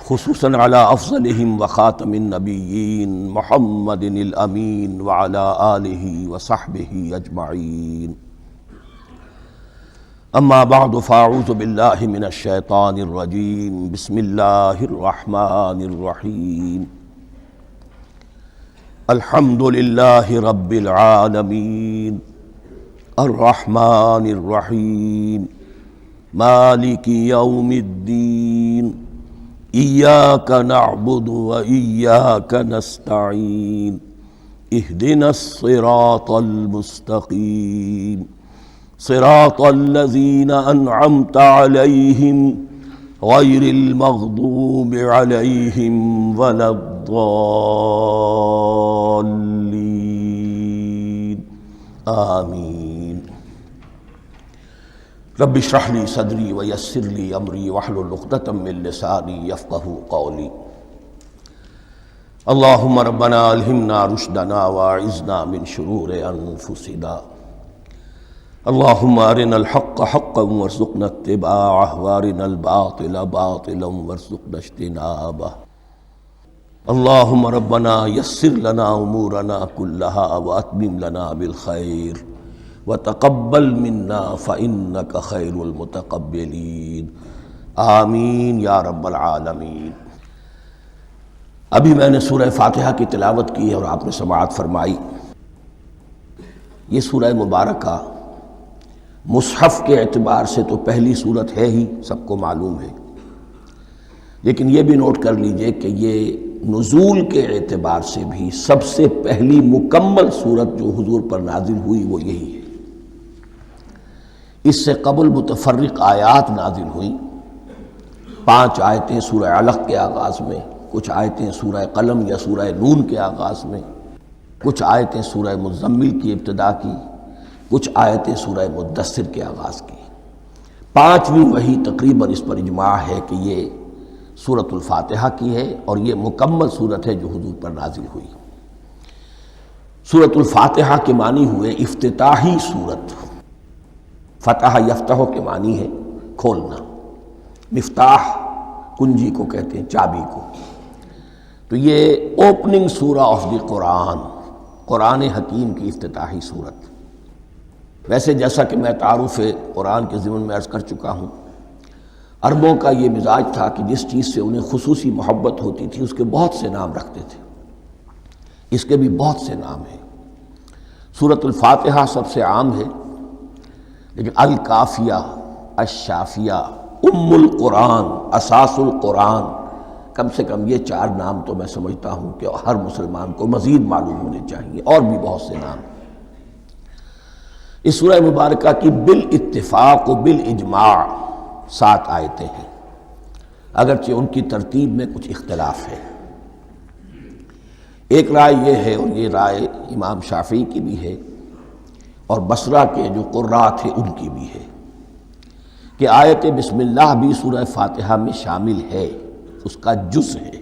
خصوصاً علی افضلہم وخاتم النبیین محمد الامین وعلی آلہ وصحبہ اجمعین. اما بعد فاعوذ باللہ من الشیطان الرجیم. بسم اللہ الرحمن الرحیم. الحمد للہ رب العالمین الرحمن الرحیم مالک یوم الدین. ایاک نعبد و ایاک نستعین. اہدنا الصراط المستقیم صراط الذین انعمت علیہم غیر المغضوب علیہم ولا الضالین. آمین. رب اشرح لی صدری ویسر لی امری واحلل عقدۃ من لسانی یفقہوا قولی. اللہم ربنا الہمنا رشدنا واعذنا من شرور انفسنا. اللہم ارنا الحق حقا وارزقنا اتباعہ وارنا الباطل باطلا وارزقنا اجتنابہ. اللہم ربنا یسر لنا امورنا کلہا واتمم لنا بالخیر وتقبل منا فإنک خیر المتقبلین. آمین یا رب العالمین. ابھی میں نے سورہ فاتحہ کی تلاوت کی اور آپ نے سماعت فرمائی. یہ سورہ مبارکہ مصحف کے اعتبار سے تو پہلی سورت ہے ہی، سب کو معلوم ہے، لیکن یہ بھی نوٹ کر لیجئے کہ یہ نزول کے اعتبار سے بھی سب سے پہلی مکمل سورت جو حضور پر نازل ہوئی وہ یہی ہے. اس سے قبل متفرق آیات نازل ہوئیں. 5 آیتیں سورہ علق کے آغاز میں، کچھ آیتیں سورہ قلم یا سورہ نون کے آغاز میں، کچھ آیتیں سورہ مزمل کی ابتدا کی، کچھ آیتیں سورہ مدثر کے آغاز کی. 5ویں وحی تقریباً اس پر اجماع ہے کہ یہ سورۃ الفاتحہ کی ہے اور یہ مکمل سورت ہے جو حضور پر نازل ہوئی. سورۃ الفاتحہ کے معنی ہوئے افتتاحی سورت. فتح یفتح کے معنی ہے کھولنا. مفتاح کنجی کو کہتے ہیں، چابی کو. تو یہ اوپننگ سورہ آف دی قرآن، قرآن حکیم کی افتتاحی صورت. ویسے جیسا کہ میں تعارف قرآن کے ضمن میں عرض کر چکا ہوں، عربوں کا یہ مزاج تھا کہ جس چیز سے انہیں خصوصی محبت ہوتی تھی اس کے بہت سے نام رکھتے تھے. اس کے بھی بہت سے نام ہیں. سورۃ الفاتحہ سب سے عام ہے، لیکن الکافیہ، الشافیہ، ام القرآن، اساس القرآن، کم سے کم یہ 4 نام تو میں سمجھتا ہوں کہ ہر مسلمان کو مزید معلوم ہونے چاہیے، اور بھی بہت سے نام. اس سورہ مبارکہ کی بالاتفاق و بالاجماع 7 آیتیں ہیں، اگرچہ ان کی ترتیب میں کچھ اختلاف ہے. ایک رائے یہ ہے، اور یہ رائے امام شافعی کی بھی ہے اور بصرہ کے جو قراء تھے ان کی بھی ہے، کہ آیت بسم اللہ بھی سورہ فاتحہ میں شامل ہے، اس کا جز ہے.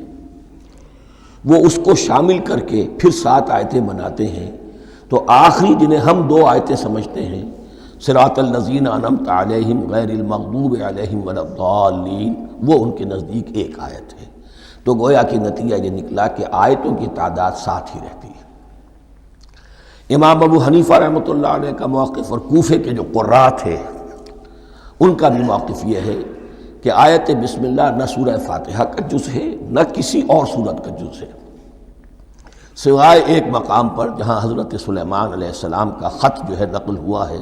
وہ اس کو شامل کر کے پھر 7 آیتیں بناتے ہیں. تو آخری جنہیں ہم 2 آیتیں سمجھتے ہیں، صراط الذین انعمت علیہم غیر المغضوب علیہم ولا الضالین، وہ ان کے نزدیک 1 آیت ہے. تو گویا کہ نتیجہ یہ نکلا کہ آیتوں کی تعداد 7 ہی رہتی ہے. امام ابو حنیفہ رحمۃ اللہ علیہ کا موقف اور کوفے کے جو قراء تھے ان کا بھی موقف یہ ہے کہ آیت بسم اللہ نہ سورہ فاتحہ کا جز ہے نہ کسی اور سورت کا جز ہے، سوائے ایک مقام پر جہاں حضرت سلیمان علیہ السلام کا خط جو ہے نقل ہوا ہے،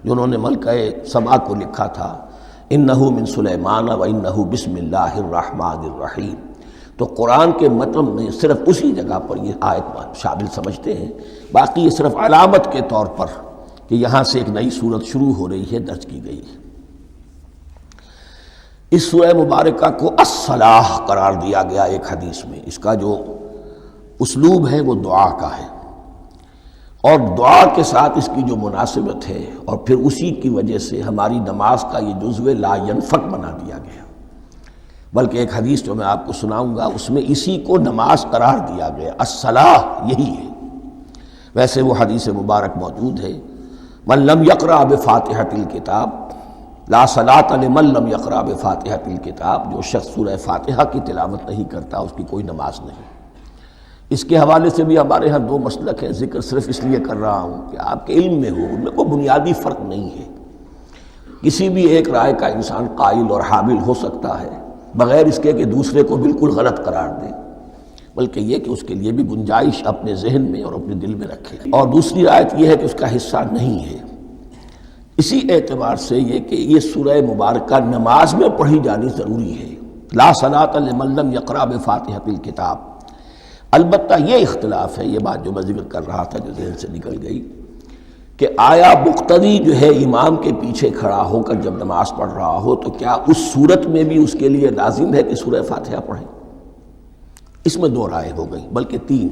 جنہوں نے ملکہ سبا کو لکھا تھا، انہ من سلیمان و انہ بسم اللہ الرحمن الرحیم. تو قرآن کے متن میں صرف اسی جگہ پر یہ آیت شامل سمجھتے ہیں، باقی یہ صرف علامت کے طور پر کہ یہاں سے ایک نئی سورت شروع ہو رہی ہے درج کی گئی ہے. اس سورہ مبارکہ کو الصلاح قرار دیا گیا ایک حدیث میں. اس کا جو اسلوب ہے وہ دعا کا ہے، اور دعا کے ساتھ اس کی جو مناسبت ہے، اور پھر اسی کی وجہ سے ہماری نماز کا یہ جزو لا ینفک بنا دیا گیا. بلکہ ایک حدیث جو میں آپ کو سناؤں گا اس میں اسی کو نماز قرار دیا گیا. الصلاح یہی ہے. ویسے وہ حدیث مبارک موجود ہے، من لم یقرأ بفاتحۃ الکتاب لا صلاۃ لمن لم یقرأ بفاتحۃ الکتاب، جو شخص سورہ فاتحہ کی تلاوت نہیں کرتا اس کی کوئی نماز نہیں۔ اس کے حوالے سے بھی ہمارے ہاں دو مسلک ہیں، ذکر صرف اس لیے کر رہا ہوں کہ آپ کے علم میں ہو، ان میں کوئی بنیادی فرق نہیں ہے۔ کسی بھی ایک رائے کا انسان قائل اور حامل ہو سکتا ہے بغیر اس کے کہ دوسرے کو بالکل غلط قرار دے، بلکہ یہ کہ اس کے لیے بھی گنجائش اپنے ذہن میں اور اپنے دل میں رکھے۔ اور دوسری آیت یہ ہے کہ اس کا حصہ نہیں ہے۔ اسی اعتبار سے یہ کہ یہ سورہ مبارکہ نماز میں پڑھی جانی ضروری ہے، لا صلاۃ لمن لم یقرأ بفاتحۃ الکتاب۔ البتہ یہ اختلاف ہے، یہ بات جو میں ذکر کر رہا تھا جو ذہن سے نکل گئی، کہ آیا مقتدی جو ہے امام کے پیچھے کھڑا ہو کر جب نماز پڑھ رہا ہو تو کیا اس صورت میں بھی اس کے لیے لازم ہے کہ سورہ فاتحہ پڑھیں؟ اس میں دو رائے ہو گئی، بلکہ تین۔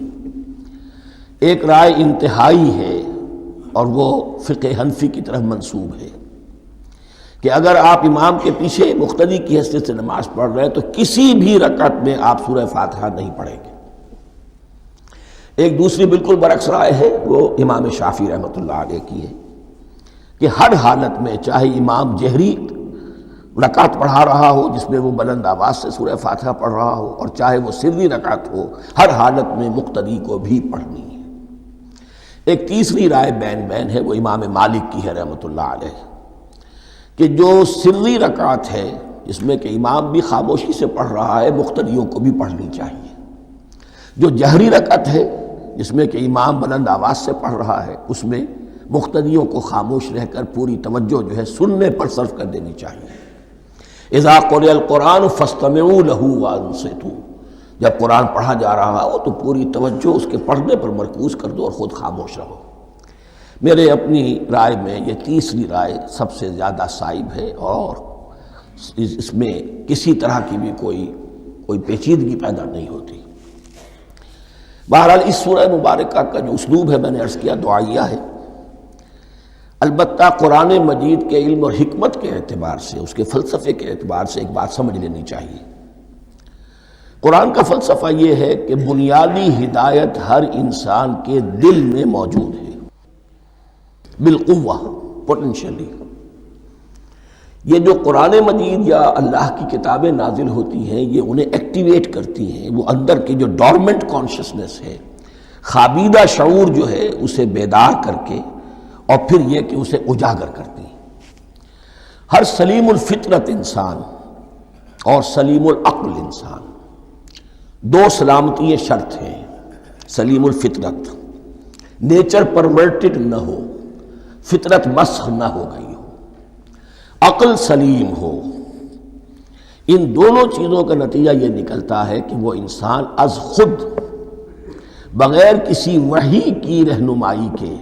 ایک رائے انتہائی ہے اور وہ فقہ حنفی کی طرف منسوب ہے کہ اگر آپ امام کے پیچھے مقتدی کی حیثیت سے نماز پڑھ رہے ہیں تو کسی بھی رکعت میں آپ سورہ فاتحہ نہیں پڑھیں گے۔ ایک دوسری بالکل برعکس رائے ہے، وہ امام شافعی رحمۃ اللہ علیہ کی ہے کہ ہر حالت میں چاہے امام جہری رکعت پڑھا رہا ہو جس میں وہ بلند آواز سے سورہ فاتحہ پڑھ رہا ہو، اور چاہے وہ سری رکعت ہو، ہر حالت میں مقتدی کو بھی پڑھنی ہے۔ ایک تیسری رائے بین بین ہے، وہ امام مالک کی ہے رحمۃ اللہ علیہ، کہ جو سری رکعت ہے جس میں کہ امام بھی خاموشی سے پڑھ رہا ہے مقتدیوں کو بھی پڑھنی چاہیے۔ جو جہری رکعت ہے جس میں کہ امام بلند آواز سے پڑھ رہا ہے اس میں مقتدیوں کو خاموش رہ کر پوری توجہ جو ہے سننے پر صرف کر دینی چاہیے۔ اذا قرئ القرآن فاستمعوا له وانصتوا، جب قرآن پڑھا جا رہا ہو تو پوری توجہ اس کے پڑھنے پر مرکوز کر دو اور خود خاموش رہو۔ میرے اپنی رائے میں یہ تیسری رائے سب سے زیادہ صائب ہے اور اس میں کسی طرح کی بھی کوئی پیچیدگی پیدا نہیں ہوتی۔ بہرحال اس سورہ مبارکہ کا جو اسلوب ہے میں نے عرض کیا دعائیہ ہے، البتہ قرآن مجید کے علم اور حکمت کے اعتبار سے، اس کے فلسفے کے اعتبار سے ایک بات سمجھ لینی چاہیے۔ قرآن کا فلسفہ یہ ہے کہ بنیادی ہدایت ہر انسان کے دل میں موجود ہے، بالقوہ، پوٹینشلی۔ یہ جو قرآن مجید یا اللہ کی کتابیں نازل ہوتی ہیں یہ انہیں ایکٹیویٹ کرتی ہیں، وہ اندر کی جو ڈورمنٹ کانشسنس ہے، خوابیدہ شعور جو ہے اسے بیدار کر کے، اور پھر یہ کہ اسے اجاگر کرتی ہیں۔ ہر سلیم الفطرت انسان اور سلیم العقل انسان، دو سلامتی شرط ہیں۔ سلیم الفطرت، نیچر پرورٹڈ نہ ہو، فطرت مسخ نہ ہو گئی ہو، عقل سلیم ہو۔ ان دونوں چیزوں کا نتیجہ یہ نکلتا ہے کہ وہ انسان از خود، بغیر کسی وحی کی رہنمائی کے،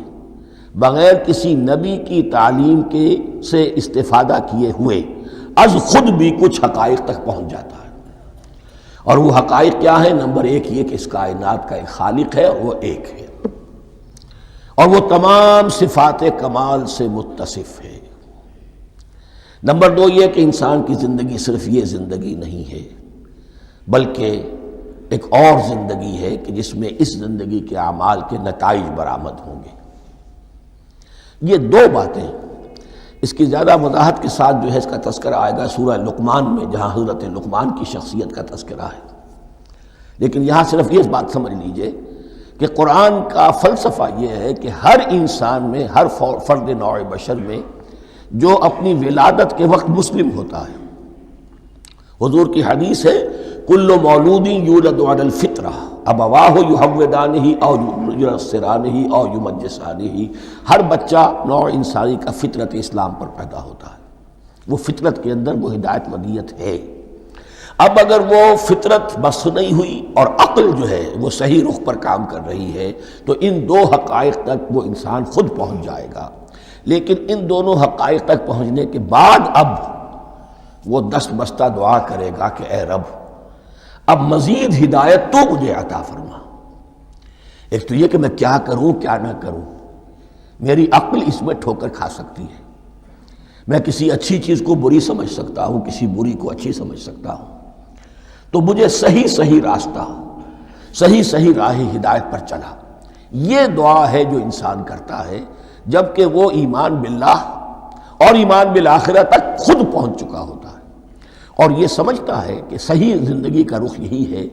بغیر کسی نبی کی تعلیم کے سے استفادہ کیے ہوئے از خود بھی کچھ حقائق تک پہنچ جاتا ہے۔ اور وہ حقائق کیا ہیں؟ نمبر ایک یہ کہ اس کائنات کا ایک خالق ہے اور وہ ایک ہے، اور وہ تمام صفات کمال سے متصف ہے۔ نمبر دو یہ کہ انسان کی زندگی صرف یہ زندگی نہیں ہے، بلکہ ایک اور زندگی ہے کہ جس میں اس زندگی کے اعمال کے نتائج برآمد ہوں گے۔ یہ دو باتیں، اس کی زیادہ وضاحت کے ساتھ جو ہے اس کا تذکرہ آئے گا سورہ لقمان میں، جہاں حضرت لقمان کی شخصیت کا تذکرہ ہے۔ لیکن یہاں صرف یہ بات سمجھ لیجئے کہ قرآن کا فلسفہ یہ ہے کہ ہر انسان میں، ہر فرد نوع بشر میں جو اپنی ولادت کے وقت مسلم ہوتا ہے، حضور کی حدیث ہے کل مولود یولد علی الفطرہ ابواہ یحودانہ او ینصرانہ او یمجسانہ، ہر بچہ نوع انسانی کا فطرت اسلام پر پیدا ہوتا ہے، وہ فطرت کے اندر وہ ہدایت ودیت ہے۔ اب اگر وہ فطرت بس نہیں ہوئی اور عقل جو ہے وہ صحیح رخ پر کام کر رہی ہے تو ان دو حقائق تک وہ انسان خود پہنچ جائے گا۔ لیکن ان دونوں حقائق تک پہنچنے کے بعد اب وہ دست بستہ دعا کرے گا کہ اے رب اب مزید ہدایت تو مجھے عطا فرما۔ ایک تو یہ کہ میں کیا کروں کیا نہ کروں، میری عقل اس میں ٹھوکر کھا سکتی ہے، میں کسی اچھی چیز کو بری سمجھ سکتا ہوں، کسی بری کو اچھی سمجھ سکتا ہوں، تو مجھے صحیح راستہ، صحیح راہ ہدایت پر چلا۔ یہ دعا ہے جو انسان کرتا ہے جبکہ وہ ایمان باللہ اور ایمان بالآخرہ تک خود پہنچ چکا ہوتا ہے، اور یہ سمجھتا ہے کہ صحیح زندگی کا رخ یہی ہے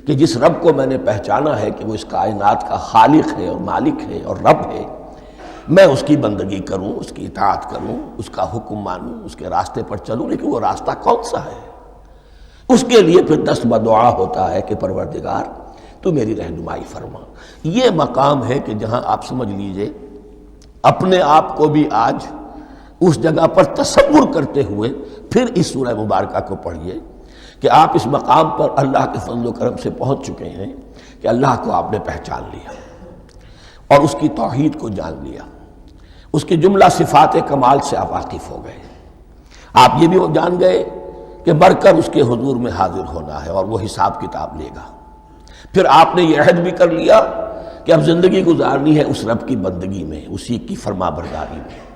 کہ جس رب کو میں نے پہچانا ہے کہ وہ اس کائنات کا خالق ہے اور مالک ہے اور رب ہے، میں اس کی بندگی کروں، اس کی اطاعت کروں، اس کا حکم مانوں، اس کے راستے پر چلوں۔ لیکن وہ راستہ کون سا ہے؟ اس کے لیے پھر دست بدعا ہوتا ہے کہ پروردگار تو میری رہنمائی فرما۔ یہ مقام ہے کہ جہاں آپ سمجھ لیجئے اپنے آپ کو بھی آج اس جگہ پر تصور کرتے ہوئے پھر اس سورہ مبارکہ کو پڑھیے کہ آپ اس مقام پر اللہ کے فضل و کرم سے پہنچ چکے ہیں کہ اللہ کو آپ نے پہچان لیا اور اس کی توحید کو جان لیا، اس کی جملہ صفات کمال سے آپ واقف ہو گئے۔ آپ یہ بھی جان گئے کہ بڑھ کر اس کے حضور میں حاضر ہونا ہے اور وہ حساب کتاب لے گا۔ پھر آپ نے یہ عہد بھی کر لیا کہ اب زندگی گزارنی ہے اس رب کی بندگی میں، اسی کی فرما برداری میں۔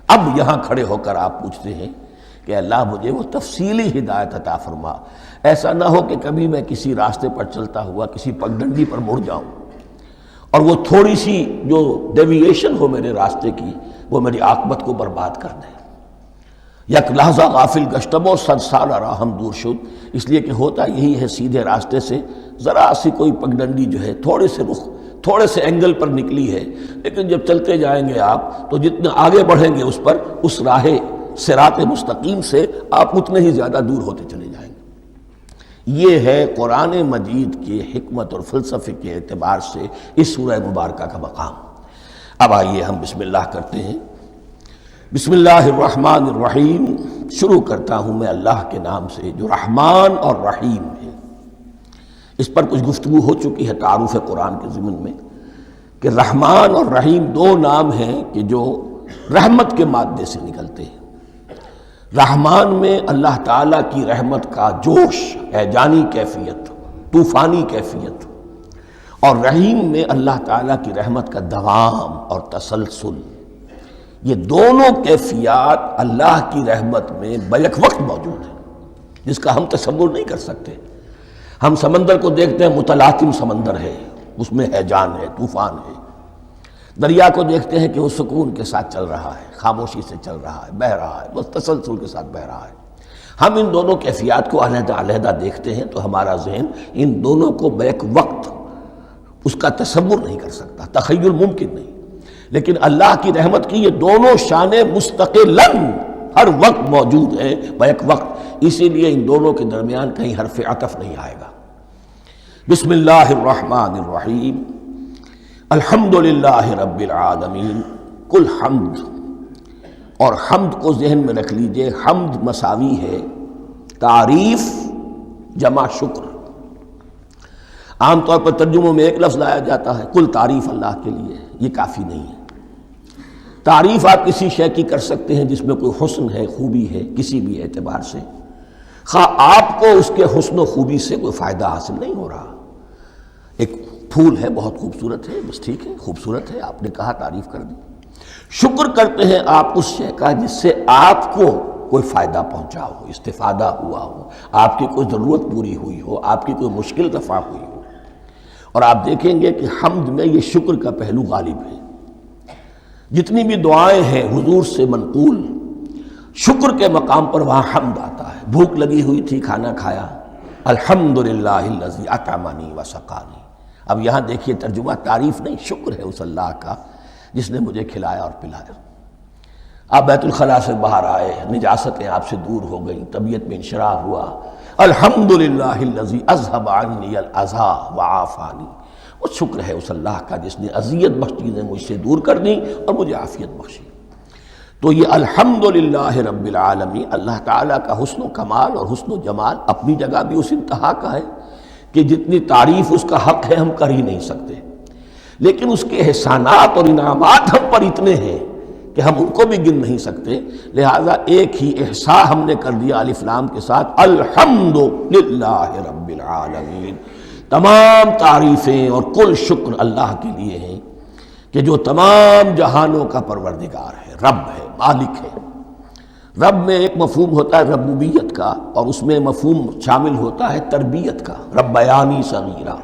اب یہاں کھڑے ہو کر آپ پوچھتے ہیں کہ اللہ مجھے وہ تفصیلی ہدایت عطا فرما، ایسا نہ ہو کہ کبھی میں کسی راستے پر چلتا ہوا کسی پگڈنڈی پر مڑ جاؤں اور وہ تھوڑی سی جو ڈیوییشن ہو میرے راستے کی وہ میری عاقبت کو برباد کر دے۔ یک لحظہ غافل گشتم و صد سال راہم دور شد، اس لیے کہ ہوتا یہی ہے سیدھے راستے سے ذرا سی کوئی پگڈنڈی جو ہے تھوڑے سے اینگل پر نکلی ہے، لیکن جب چلتے جائیں گے آپ تو جتنے آگے بڑھیں گے اس پر، اس راہ صراط مستقیم سے آپ اتنے ہی زیادہ دور ہوتے چلے جائیں گے۔ یہ ہے قرآن مجید کی حکمت اور فلسفے کے اعتبار سے اس سورہ مبارکہ کا مقام۔ اب آئیے ہم بسم اللہ کرتے ہیں۔ بسم اللہ الرحمن الرحیم، شروع کرتا ہوں میں اللہ کے نام سے جو رحمان اور رحیم ہے۔ اس پر کچھ گفتگو ہو چکی ہے تعارف قرآن کے ضمن میں کہ رحمان اور رحیم دو نام ہیں کہ جو رحمت کے مادے سے نکلتے ہیں۔ رحمان میں اللہ تعالیٰ کی رحمت کا جوش، ہیجانی کیفیت، طوفانی کیفیت، اور رحیم میں اللہ تعالیٰ کی رحمت کا دوام اور تسلسل۔ یہ دونوں کیفیات اللہ کی رحمت میں بیک وقت موجود ہیں، جس کا ہم تصور نہیں کر سکتے۔ ہم سمندر کو دیکھتے ہیں، متلاطم سمندر ہے، اس میں ہیجان ہے، طوفان ہے۔ دریا کو دیکھتے ہیں کہ وہ سکون کے ساتھ چل رہا ہے، خاموشی سے چل رہا ہے، بہہ رہا ہے، بس تسلسل کے ساتھ بہہ رہا ہے۔ ہم ان دونوں کیفیات کو علیحدہ علیحدہ دیکھتے ہیں تو ہمارا ذہن ان دونوں کو بیک وقت اس کا تصور نہیں کر سکتا، تخیل ممکن نہیں۔ لیکن اللہ کی رحمت کی یہ دونوں شانیں مستقلاً ہر وقت موجود ہیں، بیک وقت، اسی لیے ان دونوں کے درمیان کہیں حرف عطف نہیں آئے گا۔ بسم اللہ الرحمن الرحیم، الحمدللہ رب العالمین۔ کل حمد، اور حمد کو ذہن میں رکھ لیجئے، حمد مساوی ہے تعریف جمع شکر۔ عام طور پر ترجموں میں ایک لفظ لایا جاتا ہے، کل تعریف اللہ کے لیے، یہ کافی نہیں ہے۔ تعریف آپ کسی شے کی کر سکتے ہیں جس میں کوئی حسن ہے، خوبی ہے، کسی بھی اعتبار سے، خواہ آپ کو اس کے حسن و خوبی سے کوئی فائدہ حاصل نہیں ہو رہا۔ ایک پھول ہے، بہت خوبصورت ہے، بس ٹھیک ہے، خوبصورت ہے، آپ نے کہا، تعریف کر دی۔ شکر کرتے ہیں آپ اس شے کا جس سے آپ کو کوئی فائدہ پہنچا ہو، استفادہ ہوا ہو، آپ کی کوئی ضرورت پوری ہوئی ہو، آپ کی کوئی مشکل رفع ہوئی ہو۔ اور آپ دیکھیں گے کہ حمد میں یہ شکر کا پہلو غالب ہے۔ جتنی بھی دعائیں ہیں حضور سے منقول، شکر کے مقام پر وہاں حمد آتا ہے۔ بھوک لگی ہوئی تھی، کھانا کھایا، الحمدللہ الذی اطعمنی وسقانی۔ اب یہاں دیکھیے ترجمہ تعریف نہیں، شکر ہے اس اللہ کا جس نے مجھے کھلایا اور پلایا۔ آپ بیت الخلاء سے باہر آئے، نجاستیں آپ سے دور ہو گئیں، طبیعت میں انشراح ہوا، الحمدللہ الذی اذھب عنی الاذی وعافانی۔ وہ شکر ہے اس اللہ کا جس نے اذیت بخش چیزیں مجھ سے دور کر دیں اور مجھے عافیت بخشی۔ تو یہ الحمدللہ رب العالمین، اللہ تعالیٰ کا حسن و کمال اور حسن و جمال اپنی جگہ بھی اس انتہا کا ہے کہ جتنی تعریف اس کا حق ہے ہم کر ہی نہیں سکتے، لیکن اس کے احسانات اور انعامات ہم پر اتنے ہیں کہ ہم ان کو بھی گن نہیں سکتے۔ لہٰذا ایک ہی احصاء ہم نے کر دیا الف لام کے ساتھ، الحمدللہ رب العالمین۔ تمام تعریفیں اور کل شکر اللہ کے لیے ہیں کہ جو تمام جہانوں کا پروردگار ہے، رب ہے، مالک ہے۔ رب میں ایک مفہوم ہوتا ہے ربوبیت کا، اور اس میں مفہوم شامل ہوتا ہے تربیت کا، ربیانی صغیرہ۔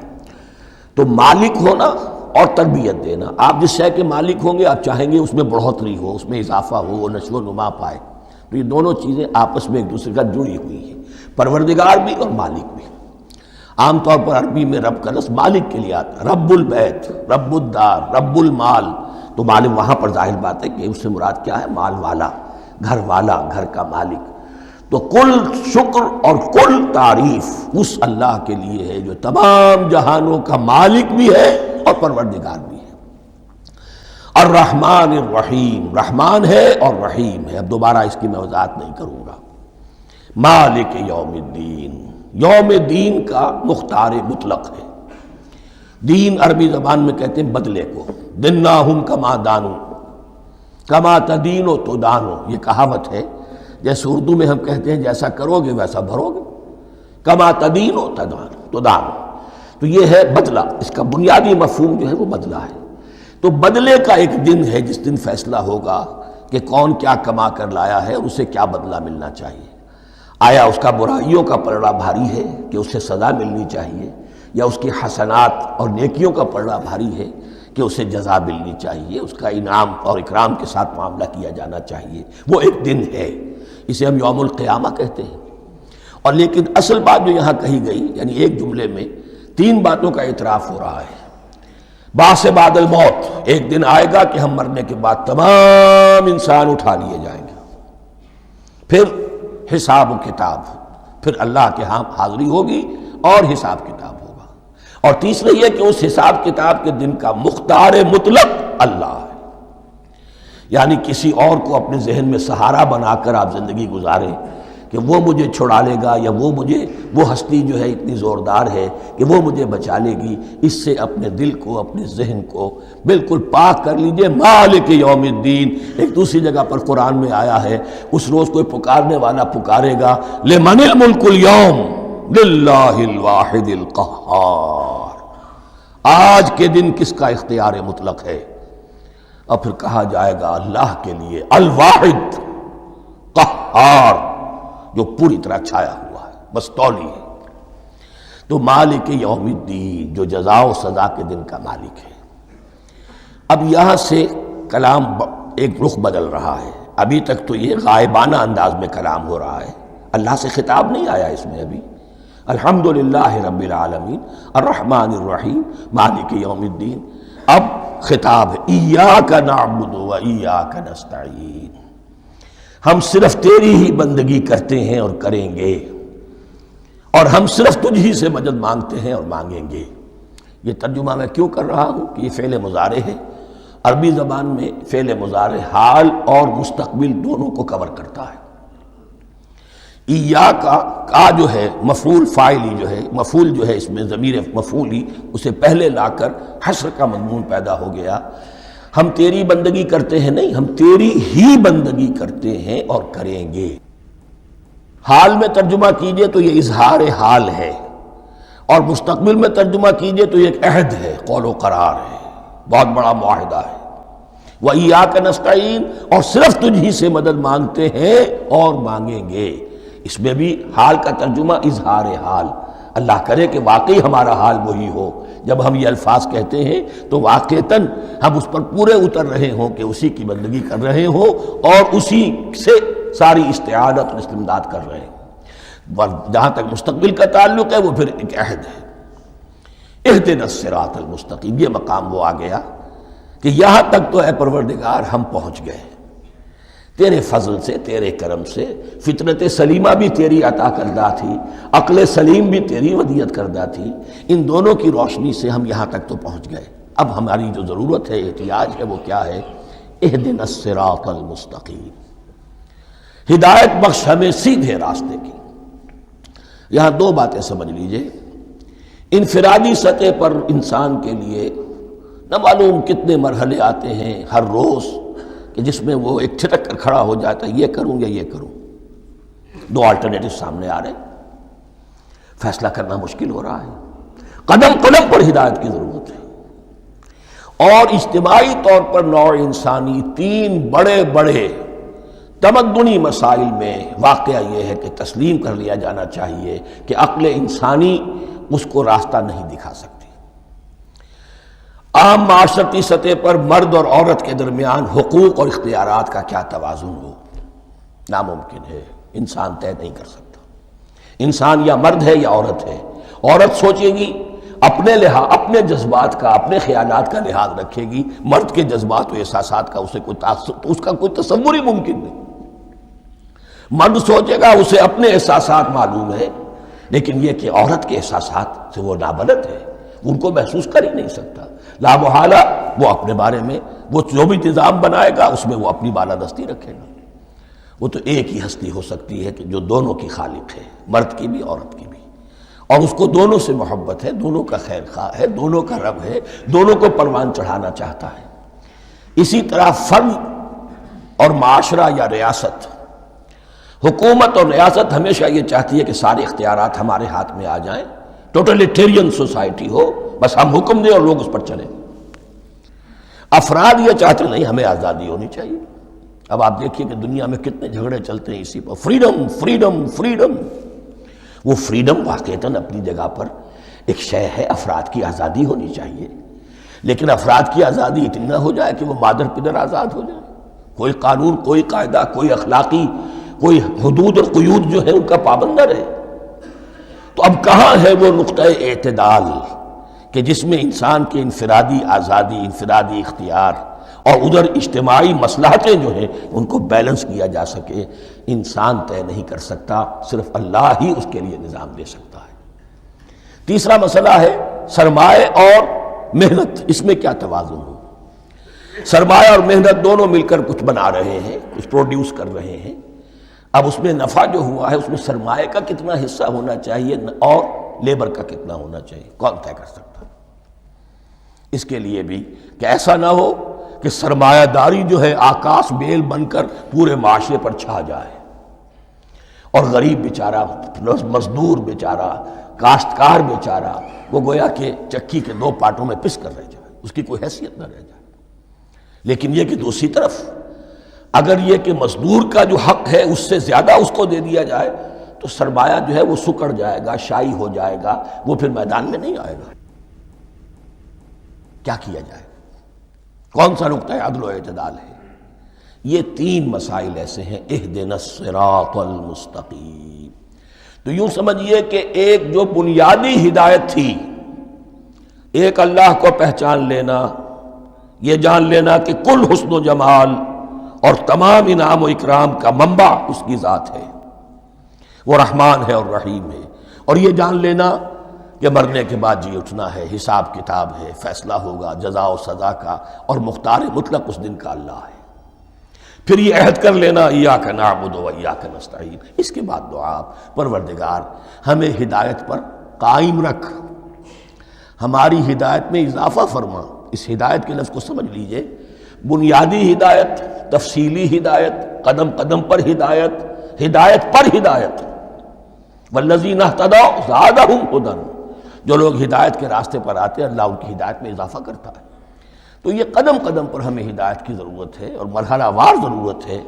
تو مالک ہونا اور تربیت دینا۔ آپ جس شے کے مالک ہوں گے آپ چاہیں گے اس میں بڑھوتری ہو، اس میں اضافہ ہو، وہ نشو و نما پائے۔ تو یہ دونوں چیزیں آپس میں ایک دوسرے کا جڑی ہوئی ہیں، پروردگار بھی اور مالک بھی۔ عام طور پر عربی میں رب کا لفظ مالک کے لیے آتا ہے، رب البیت، رب الدار، رب المال۔ تو مالک وہاں پر ظاہر بات ہے کہ اس سے مراد کیا ہے؟ مال والا، گھر والا، گھر کا مالک۔ تو کل شکر اور کل تعریف اس اللہ کے لیے ہے جو تمام جہانوں کا مالک بھی ہے اور پروردگار بھی ہے۔ الرحمن الرحیم، رحمان ہے اور رحیم ہے۔ اب دوبارہ اس کی میں وضاحت نہیں کروں گا۔ مالک یوم الدین، یوم دین کا مختار مطلق ہے۔ دین عربی زبان میں کہتے ہیں بدلے کو، دناہم کما دانو، کما تدینو تو دانو، یہ کہاوت ہے۔ جیسے اردو میں ہم کہتے ہیں جیسا کرو گے ویسا بھرو گے، کما تدینو تو دانو، تو یہ ہے بدلہ۔ اس کا بنیادی مفہوم جو ہے وہ بدلہ ہے۔ تو بدلے کا ایک دن ہے جس دن فیصلہ ہوگا کہ کون کیا کما کر لایا ہے اور اسے کیا بدلہ ملنا چاہیے۔ آیا اس کا برائیوں کا پلڑا بھاری ہے کہ اسے سزا ملنی چاہیے، یا اس کی حسنات اور نیکیوں کا پلڑا بھاری ہے کہ اسے جزا ملنی چاہیے، اس کا انعام اور اکرام کے ساتھ معاملہ کیا جانا چاہیے۔ وہ ایک دن ہے، اسے ہم یوم القیامہ کہتے ہیں۔ اور لیکن اصل بات جو یہاں کہی گئی، یعنی ایک جملے میں تین باتوں کا اعتراف ہو رہا ہے۔ بعث بعد الموت، ایک دن آئے گا کہ ہم مرنے کے بعد تمام انسان اٹھا لیے جائیں گے۔ پھر حساب و کتاب، پھر اللہ کے ہاں حاضری ہوگی اور حساب کتاب ہوگا۔ اور تیسرے یہ کہ اس حساب کتاب کے دن کا مختار مطلق اللہ ہے، یعنی کسی اور کو اپنے ذہن میں سہارا بنا کر آپ زندگی گزاریں کہ وہ مجھے چھڑا لے گا، یا وہ ہستی جو ہے اتنی زوردار ہے کہ وہ مجھے بچا لے گی، اس سے اپنے دل کو، اپنے ذہن کو بالکل پاک کر لیجئے۔ مالک یوم الدین، ایک دوسری جگہ پر قرآن میں آیا ہے، اس روز کوئی پکارنے والا پکارے گا لمن الملک اليوم للہ الواحد القہار، آج کے دن کس کا اختیار مطلق ہے؟ اور پھر کہا جائے گا اللہ کے لیے، الواحد قہار، جو پوری طرح چھایا ہوا ہے، بس تولی ہے۔ تو مالک یوم الدین، جو جزا و سزا کے دن کا مالک ہے۔ اب یہاں سے کلام ایک رخ بدل رہا ہے۔ ابھی تک تو یہ غائبانہ انداز میں کلام ہو رہا ہے، اللہ سے خطاب نہیں آیا اس میں ابھی۔ الحمدللہ رب العالمین الرحمن الرحیم مالک یوم الدین۔ اب خطاب ہے ایاک نعبد و ایاک نستعین، ہم صرف تیری ہی بندگی کرتے ہیں اور کریں گے، اور ہم صرف تجھ ہی سے مدد مانگتے ہیں اور مانگیں گے۔ یہ ترجمہ میں کیوں کر رہا ہوں کہ یہ فعل مضارع ہے۔ عربی زبان میں فعل مضارع حال اور مستقبل دونوں کو کور کرتا ہے۔ ایاک کا جو ہے مفعول فاعلی جو ہے، مفعول جو ہے اس میں ضمیر مفعولی، اسے پہلے لا کر حشر کا مضمون پیدا ہو گیا۔ ہم تیری بندگی کرتے ہیں نہیں، ہم تیری ہی بندگی کرتے ہیں اور کریں گے۔ حال میں ترجمہ کیجئے تو یہ اظہار حال ہے، اور مستقبل میں ترجمہ کیجئے تو یہ ایک عہد ہے، قول و قرار ہے، بہت بڑا معاہدہ ہے۔ وَإِيَّاكَ نَسْتَعِينُ، اور صرف تجھ ہی سے مدد مانگتے ہیں اور مانگیں گے۔ اس میں بھی حال کا ترجمہ اظہار حال، اللہ کرے کہ واقعی ہمارا حال وہی ہو، جب ہم یہ الفاظ کہتے ہیں تو واقعتاً ہم اس پر پورے اتر رہے ہوں کہ اسی کی بندگی کر رہے ہوں اور اسی سے ساری استعانت اور استمداد کر رہے ہیں۔ جہاں تک مستقبل کا تعلق ہے وہ پھر ایک عہد ہے، اہدنا الصراط المستقیم، یہ مقام وہ آ گیا کہ یہاں تک تو اے پروردگار ہم پہنچ گئے، تیرے فضل سے، تیرے کرم سے۔ فطرت سلیمہ بھی تیری عطا کردہ تھی، عقل سلیم بھی تیری ودیعت کردہ تھی، ان دونوں کی روشنی سے ہم یہاں تک تو پہنچ گئے۔ اب ہماری جو ضرورت ہے، احتیاج ہے، وہ کیا ہے؟ اہدنا الصراط المستقیم، ہدایت بخش ہمیں سیدھے راستے کی۔ یہاں دو باتیں سمجھ لیجئے۔ انفرادی سطح پر انسان کے لیے نہ معلوم کتنے مرحلے آتے ہیں ہر روز کہ جس میں وہ ایک چھٹک کر کھڑا ہو جاتا ہے، یہ کروں یا یہ کروں، دو آلٹرنیٹو سامنے آ رہے ہیں، فیصلہ کرنا مشکل ہو رہا ہے۔ قدم قدم پر ہدایت کی ضرورت ہے۔ اور اجتماعی طور پر نوع انسانی تین بڑے بڑے تمدنی مسائل میں واقعہ یہ ہے کہ تسلیم کر لیا جانا چاہیے کہ عقل انسانی اس کو راستہ نہیں دکھا سکتی۔ عام معاشرتی سطح پر مرد اور عورت کے درمیان حقوق اور اختیارات کا کیا توازن ہو، ناممکن ہے، انسان طے نہیں کر سکتا۔ انسان یا مرد ہے یا عورت ہے۔ عورت سوچے گی اپنے لحاظ، اپنے جذبات کا، اپنے خیالات کا لحاظ رکھے گی، مرد کے جذبات و احساسات کا اس کا کوئی تصور ہی ممکن نہیں۔ مرد سوچے گا اسے اپنے احساسات معلوم ہے، لیکن یہ کہ عورت کے احساسات سے وہ نابلد ہے، ان کو محسوس کر ہی نہیں سکتا۔ لا محالہ وہ اپنے بارے میں وہ جو بھی نظام بنائے گا اس میں وہ اپنی بالادستی رکھے گا۔ وہ تو ایک ہی ہستی ہو سکتی ہے کہ جو دونوں کی خالق ہے، مرد کی بھی عورت کی بھی، اور اس کو دونوں سے محبت ہے، دونوں کا خیر خواہ ہے، دونوں کا رب ہے، دونوں کو پروان چڑھانا چاہتا ہے۔ اسی طرح فرد اور معاشرہ یا ریاست، حکومت اور ریاست ہمیشہ یہ چاہتی ہے کہ سارے اختیارات ہمارے ہاتھ میں آ جائیں، ٹوٹلیٹیرین سوسائٹی ہو، بس ہم حکم دیں اور لوگ اس پر چلیں۔ افراد یہ چاہتے نہیں، ہمیں آزادی ہونی چاہیے۔ اب آپ دیکھیے کہ دنیا میں کتنے جھگڑے چلتے ہیں اسی پر، فریڈم فریڈم فریڈم۔ وہ فریڈم واقعتاً اپنی جگہ پر ایک شے ہے، افراد کی آزادی ہونی چاہیے، لیکن افراد کی آزادی اتنی نہ ہو جائے کہ وہ مادر پدر آزاد ہو جائے، کوئی قانون، کوئی قاعدہ، کوئی اخلاقی کوئی حدود اور قیود جو ہے ان کا پابند نہ رہے۔ تو اب کہاں ہے وہ نقطہ اعتدال کہ جس میں انسان کے انفرادی آزادی، انفرادی اختیار اور ادھر اجتماعی مصلحتیں جو ہیں ان کو بیلنس کیا جا سکے؟ انسان طے نہیں کر سکتا، صرف اللہ ہی اس کے لیے نظام دے سکتا ہے۔ تیسرا مسئلہ ہے سرمایہ اور محنت، اس میں کیا توازن ہو؟ سرمایہ اور محنت دونوں مل کر کچھ بنا رہے ہیں، کچھ پروڈیوس کر رہے ہیں۔ اب اس میں نفع جو ہوا ہے اس میں سرمایہ کا کتنا حصہ ہونا چاہیے اور لیبر کا کتنا ہونا چاہیے، کون طے کر سکتا ہے؟ اس کے لیے بھی کہ ایسا نہ ہو کہ سرمایہ داری جو ہے آکاش بیل بن کر پورے معاشرے پر چھا جائے، اور غریب بیچارہ، مزدور بیچارہ، کاشتکار بیچارہ وہ گویا کہ چکی کے دو پارٹوں میں پس کر رہ جائے، اس کی کوئی حیثیت نہ رہ جائے۔ لیکن یہ کہ دوسری طرف اگر یہ کہ مزدور کا جو حق ہے اس سے زیادہ اس کو دے دیا جائے تو سرمایہ جو ہے وہ سکڑ جائے گا، شائی ہو جائے گا، وہ پھر میدان میں نہیں آئے گا۔ کیا کیا جائے؟ کون سا نقطہ عدل و اعتدال ہے؟ یہ تین مسائل ایسے ہیں، اہدنا الصراط المستقیم۔ تو یوں سمجھیے کہ ایک جو بنیادی ہدایت تھی، ایک اللہ کو پہچان لینا، یہ جان لینا کہ کل حسن و جمال اور تمام انعام و اکرام کا منبع اس کی ذات ہے، وہ رحمان ہے اور رحیم ہے، اور یہ جان لینا کہ مرنے کے بعد جی اٹھنا ہے، حساب کتاب ہے، فیصلہ ہوگا جزا و سزا کا، اور مختار مطلق اس دن کا اللہ ہے۔ پھر یہ عہد کر لینا ایاک نعبد و ایاک نستعین۔ اس کے بعد دعا، پروردگار ہمیں ہدایت پر قائم رکھ، ہماری ہدایت میں اضافہ فرما۔ اس ہدایت کے لفظ کو سمجھ لیجئے، بنیادی ہدایت، تفصیلی ہدایت، قدم قدم پر ہدایت، ہدایت پر ہدایت۔ والذین اہتدوا زادہم ہدی، جو لوگ ہدایت کے راستے پر آتے ہیں اللہ ان کی ہدایت میں اضافہ کرتا ہے۔ تو یہ قدم قدم پر ہمیں ہدایت کی ضرورت ہے اور مرحلہ وار ضرورت ہے۔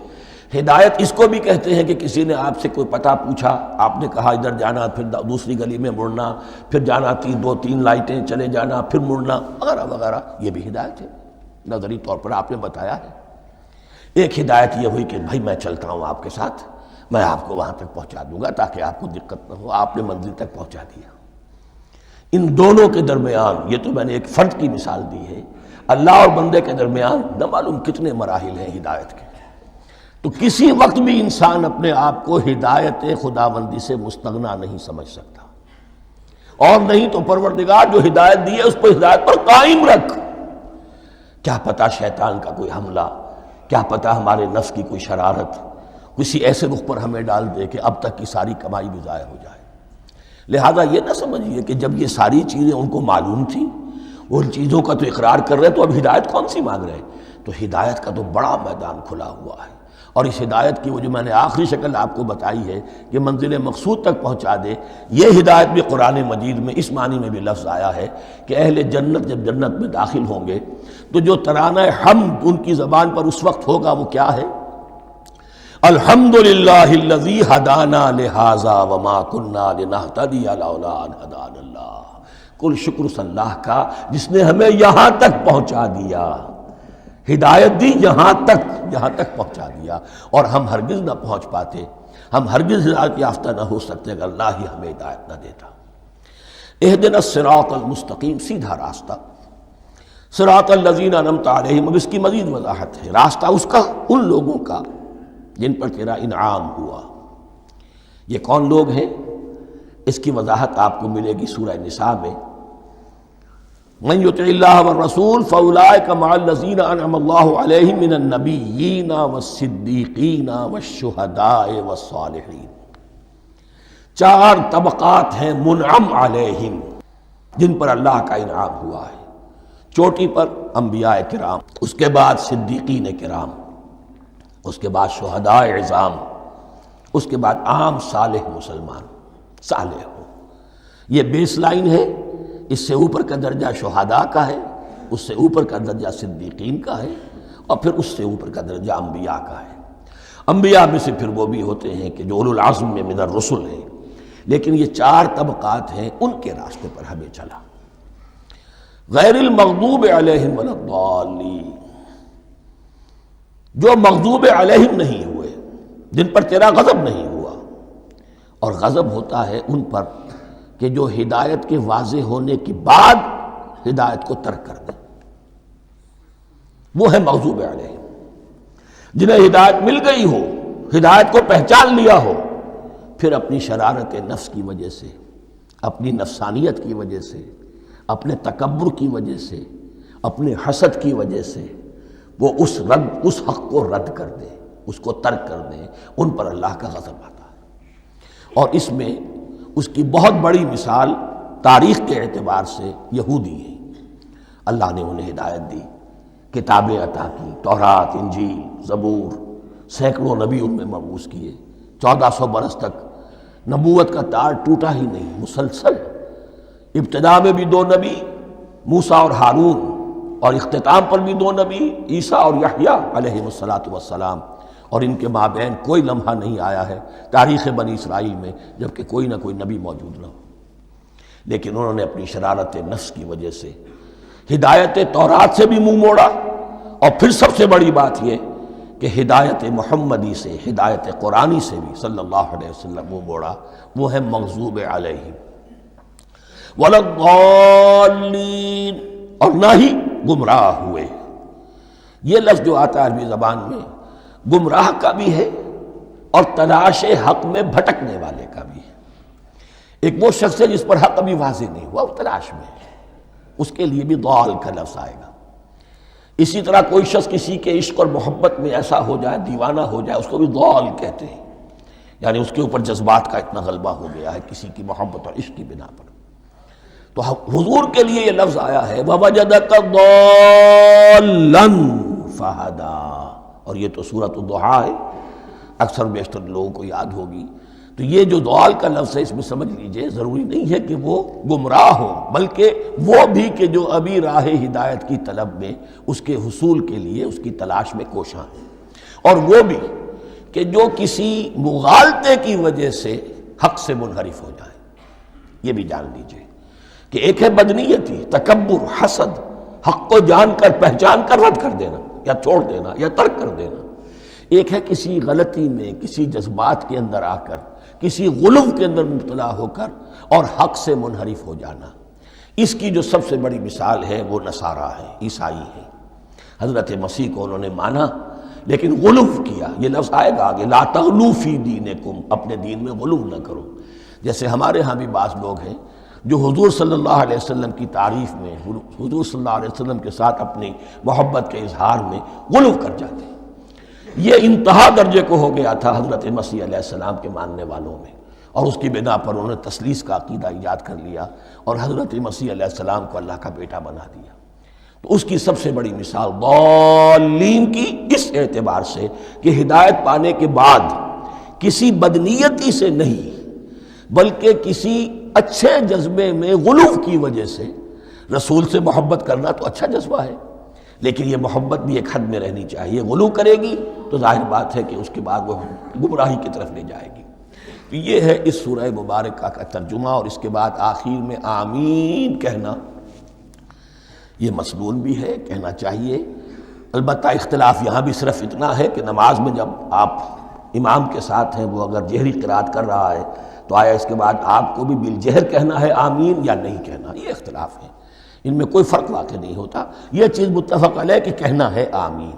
ہدایت اس کو بھی کہتے ہیں کہ کسی نے آپ سے کوئی پتہ پوچھا، آپ نے کہا ادھر جانا، پھر دوسری گلی میں مڑنا، پھر جانا دو تین لائٹیں چلے جانا، پھر مڑنا، وغیرہ وغیرہ، یہ بھی ہدایت ہے۔ نظری طور پر آپ نے بتایا ہے۔ ایک ہدایت یہ ہوئی کہ بھائی میں چلتا ہوں آپ کے ساتھ، میں آپ کو وہاں تک پہنچا دوں گا تاکہ آپ کو دقت نہ ہو، آپ نے منزل تک پہنچا دیا۔ ان دونوں کے درمیان، یہ تو میں نے ایک فرد کی مثال دی ہے، اللہ اور بندے کے درمیان نہ معلوم کتنے مراحل ہیں ہدایت کے۔ تو کسی وقت بھی انسان اپنے آپ کو ہدایت خداوندی سے مستغنا نہیں سمجھ سکتا، اور نہیں تو پروردگار جو ہدایت دی ہے اس پر ہدایت پر قائم رکھ۔ کیا پتہ شیطان کا کوئی حملہ، کیا پتہ ہمارے نفس کی کوئی شرارت کسی ایسے رخ پر ہمیں ڈال دے کہ اب تک کی ساری کمائی بھی ضائع ہو جائے۔ لہذا یہ نہ سمجھیے کہ جب یہ ساری چیزیں ان کو معلوم تھیں، وہ ان چیزوں کا تو اقرار کر رہے تو اب ہدایت کون سی مانگ رہے ہیں؟ تو ہدایت کا تو بڑا میدان کھلا ہوا ہے، اور اس ہدایت کی وہ جو میں نے آخری شکل آپ کو بتائی ہے کہ منزل مقصود تک پہنچا دے، یہ ہدایت بھی قرآن مجید میں اس معنی میں بھی لفظ آیا ہے کہ اہل جنت جب جنت میں داخل ہوں گے تو جو ترانہ حمد ان کی زبان پر اس وقت ہوگا وہ کیا ہے؟ الحمدللہ الذی ہدانا لہذا وما کننا لنہتدی لولا ان ہدانا اللہ۔ کل شکر اس اللہ کا جس نے ہمیں یہاں تک پہنچا دیا، ہدایت دی یہاں تک پہنچا دیا، اور ہم ہرگز نہ پہنچ پاتے، ہم ہرگز ہدایت یافتہ نہ ہو سکتے اگر اللہ ہی ہمیں ہدایت نہ دیتا۔ اہدنا الصراط المستقیم، سیدھا راستہ، صراط الذین انعمت علیہم، اب اس کی مزید وضاحت ہے، راستہ اس کا ان لوگوں کا جن پر تیرا انعام ہوا۔ یہ کون لوگ ہیں؟ اس کی وضاحت آپ کو ملے گی سورہ نساء میں، من یطع اللہ والرسول فاولئک مع الذین انعم اللہ علیہم من النبیین والصدیقین والشہداء والصالحین۔ 4 طبقات ہیں منعم علیہم، جن پر اللہ کا انعام ہوا ہے۔ چوٹی پر انبیاء کرام، اس کے بعد صدیقین کرام، اس کے بعد شہداء عظام، اس کے بعد عام صالح مسلمان، صالح ہو۔ یہ بیس لائن ہے، اس سے اوپر کا درجہ شہداء کا ہے، اس سے اوپر کا درجہ صدیقین کا ہے، اور پھر اس سے اوپر کا درجہ انبیاء کا ہے۔ انبیاء میں سے پھر وہ بھی ہوتے ہیں کہ جو اولو العزم میں من الرسل ہیں، لیکن یہ 4 طبقات ہیں، ان کے راستے پر ہمیں چلا۔ غیر المغضوب علیہم ولا الضالین، جو مغضوب علیہم نہیں ہوئے، جن پر تیرا غضب نہیں ہوا، اور غضب ہوتا ہے ان پر کہ جو ہدایت کے واضح ہونے کے بعد ہدایت کو ترک کر دیں، وہ ہے مغضوب علیہم۔ جنہیں ہدایت مل گئی ہو، ہدایت کو پہچان لیا ہو، پھر اپنی شرارت نفس کی وجہ سے، اپنی نفسانیت کی وجہ سے، اپنے تکبر کی وجہ سے، اپنے حسد کی وجہ سے وہ اس حق کو رد کر دیں، اس کو ترک کر دیں، ان پر اللہ کا غضب آتا ہے۔ اور اس میں اس کی بہت بڑی مثال تاریخ کے اعتبار سے یہودی ہیں۔ اللہ نے انہیں ہدایت دی، کتابیں عطا کی، تورات، انجیل، زبور، سینکڑوں نبی ان میں مبعوث کیے، 1400 برس تک نبوت کا تار ٹوٹا ہی نہیں، مسلسل۔ ابتدا میں بھی 2 نبی، موسیٰ اور ہارون، اور اختتام پر بھی 2 نبی، عیسیٰ اور یحییٰ علیہ السلام، اور ان کے مابین کوئی لمحہ نہیں آیا ہے تاریخ بنی اسرائیل میں جبکہ کوئی نہ کوئی نبی موجود نہ ہو۔ لیکن انہوں نے اپنی شرارت نفس کی وجہ سے ہدایت تورات سے بھی منہ موڑا، اور پھر سب سے بڑی بات یہ کہ ہدایت محمدی سے، ہدایت قرآنی سے بھی صلی اللہ علیہ وسلم منہ موڑا، وہ ہے مغضوب علیہم ولا الضالین، اور نہ ہی گمراہ ہوئے۔ یہ لفظ جو آتا ہے عربی زبان میں گمراہ کا بھی ہے اور تلاش حق میں بھٹکنے والے کا بھی ہے۔ ایک وہ شخص ہے جس پر حق ابھی واضح نہیں ہوا، وہ تلاش میں ہے، اس کے لیے بھی ضال کا لفظ آئے گا۔ اسی طرح کوئی شخص کسی کے عشق اور محبت میں ایسا ہو جائے، دیوانہ ہو جائے، اس کو بھی ضال کہتے ہیں، یعنی اس کے اوپر جذبات کا اتنا غلبہ ہو گیا ہے کسی کی محبت اور عشق کی بنا پر۔ تو حضور کے لیے یہ لفظ آیا ہے وَوَجَدَكَ ضَالًّا فَهَدَىٰ، اور یہ تو سورۃ الضحیٰ ہے، اکثر بیشتر لوگوں کو یاد ہوگی۔ تو یہ جو ضال کا لفظ ہے، اس میں سمجھ لیجئے ضروری نہیں ہے کہ وہ گمراہ ہو، بلکہ وہ بھی کہ جو ابھی راہ ہدایت کی طلب میں، اس کے حصول کے لیے اس کی تلاش میں کوشاں ہیں، اور وہ بھی کہ جو کسی مغالطے کی وجہ سے حق سے منحرف ہو جائے۔ یہ بھی جان لیجئے کہ ایک ہے بدنیتی، تکبر، حسد، حق کو جان کر پہچان کر رد کر دینا یا چھوڑ دینا یا ترک کر دینا۔ ایک ہے کسی غلطی میں، کسی جذبات کے اندر آ کر، کسی غلو کے اندر مبتلا ہو کر اور حق سے منحرف ہو جانا۔ اس کی جو سب سے بڑی مثال ہے وہ نصارہ ہے، عیسائی ہے۔ حضرت مسیح کو انہوں نے مانا لیکن غلو کیا، یہ لفظ آئے گا آگے، لا تغلو فی دینکم، اپنے دین میں غلو نہ کرو۔ جیسے ہمارے ہاں بھی بعض لوگ ہیں جو حضور صلی اللہ علیہ وسلم کی تعریف میں، حضور صلی اللہ علیہ وسلم کے ساتھ اپنی محبت کے اظہار میں غلو کر جاتے ہیں۔ یہ انتہا درجے کو ہو گیا تھا حضرت مسیح علیہ السلام کے ماننے والوں میں، اور اس کی بنا پر انہوں نے تثلیث کا عقیدہ ایجاد کر لیا اور حضرت مسیح علیہ السلام کو اللہ کا بیٹا بنا دیا۔ تو اس کی سب سے بڑی مثال ضالین کی اس اعتبار سے کہ ہدایت پانے کے بعد کسی بدنیتی سے نہیں بلکہ کسی اچھے جذبے میں غلو کی وجہ سے، رسول سے محبت کرنا تو اچھا جذبہ ہے، لیکن یہ محبت بھی ایک حد میں رہنی چاہیے۔ غلو کرے گی تو ظاہر بات ہے کہ اس کے بعد وہ گمراہی کی طرف لے جائے گی۔ تو یہ ہے اس سورہ مبارکہ کا ترجمہ، اور اس کے بعد آخر میں آمین کہنا یہ مسنون بھی ہے، کہنا چاہیے۔ البتہ اختلاف یہاں بھی صرف اتنا ہے کہ نماز میں جب آپ امام کے ساتھ ہیں، وہ اگر جہری قرات کر رہا ہے تو آیا اس کے بعد آپ کو بھی بالجہر کہنا ہے آمین یا نہیں کہنا، یہ اختلاف ہے، ان میں کوئی فرق واقع نہیں ہوتا۔ یہ چیز متفق علیہ کہ کہنا ہے آمین،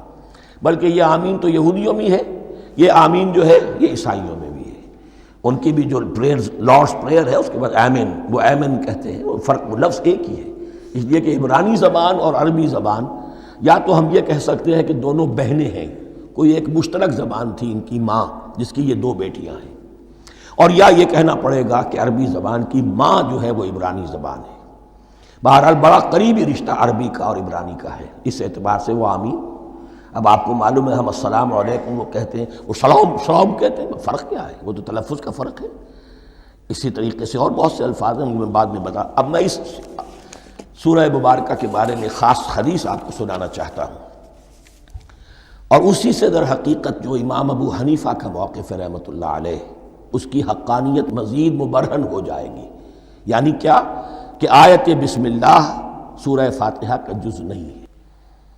بلکہ یہ آمین تو یہودیوں میں ہے، یہ آمین جو ہے یہ عیسائیوں میں بھی ہے، ان کی بھی جو پریئر لارڈس پریئر ہے اس کے بعد آمین، وہ آمین کہتے ہیں، وہ فرق، وہ لفظ ایک ہی ہے، اس لیے کہ عبرانی زبان اور عربی زبان یا تو ہم یہ کہہ سکتے ہیں کہ دونوں بہنیں ہیں، کوئی ایک مشترک زبان تھی ان کی ماں جس کی یہ دو بیٹیاں ہیں، اور یا یہ کہنا پڑے گا کہ عربی زبان کی ماں جو ہے وہ عبرانی زبان ہے۔ بہرحال بڑا قریبی رشتہ عربی کا اور عبرانی کا ہے، اس اعتبار سے وہ آمین۔ اب آپ کو معلوم ہے ہم السلام علیکم وہ کہتے ہیں، وہ سلام کہتے ہیں، فرق کیا ہے؟ وہ تو تلفظ کا فرق ہے۔ اسی طریقے سے اور بہت سے الفاظ ہیں، میں بعد میں بتا۔ اب میں اس سورہ مبارکہ کے بارے میں خاص حدیث آپ کو سنانا چاہتا ہوں، اور اسی سے در حقیقت جو امام ابو حنیفہ کا موقف ہے رحمۃ اللہ علیہ، اس کی حقانیت مزید مبرہن ہو جائے گی۔ یعنی کیا کہ آیت بسم اللہ سورہ فاتحہ کا جز نہیں ہے،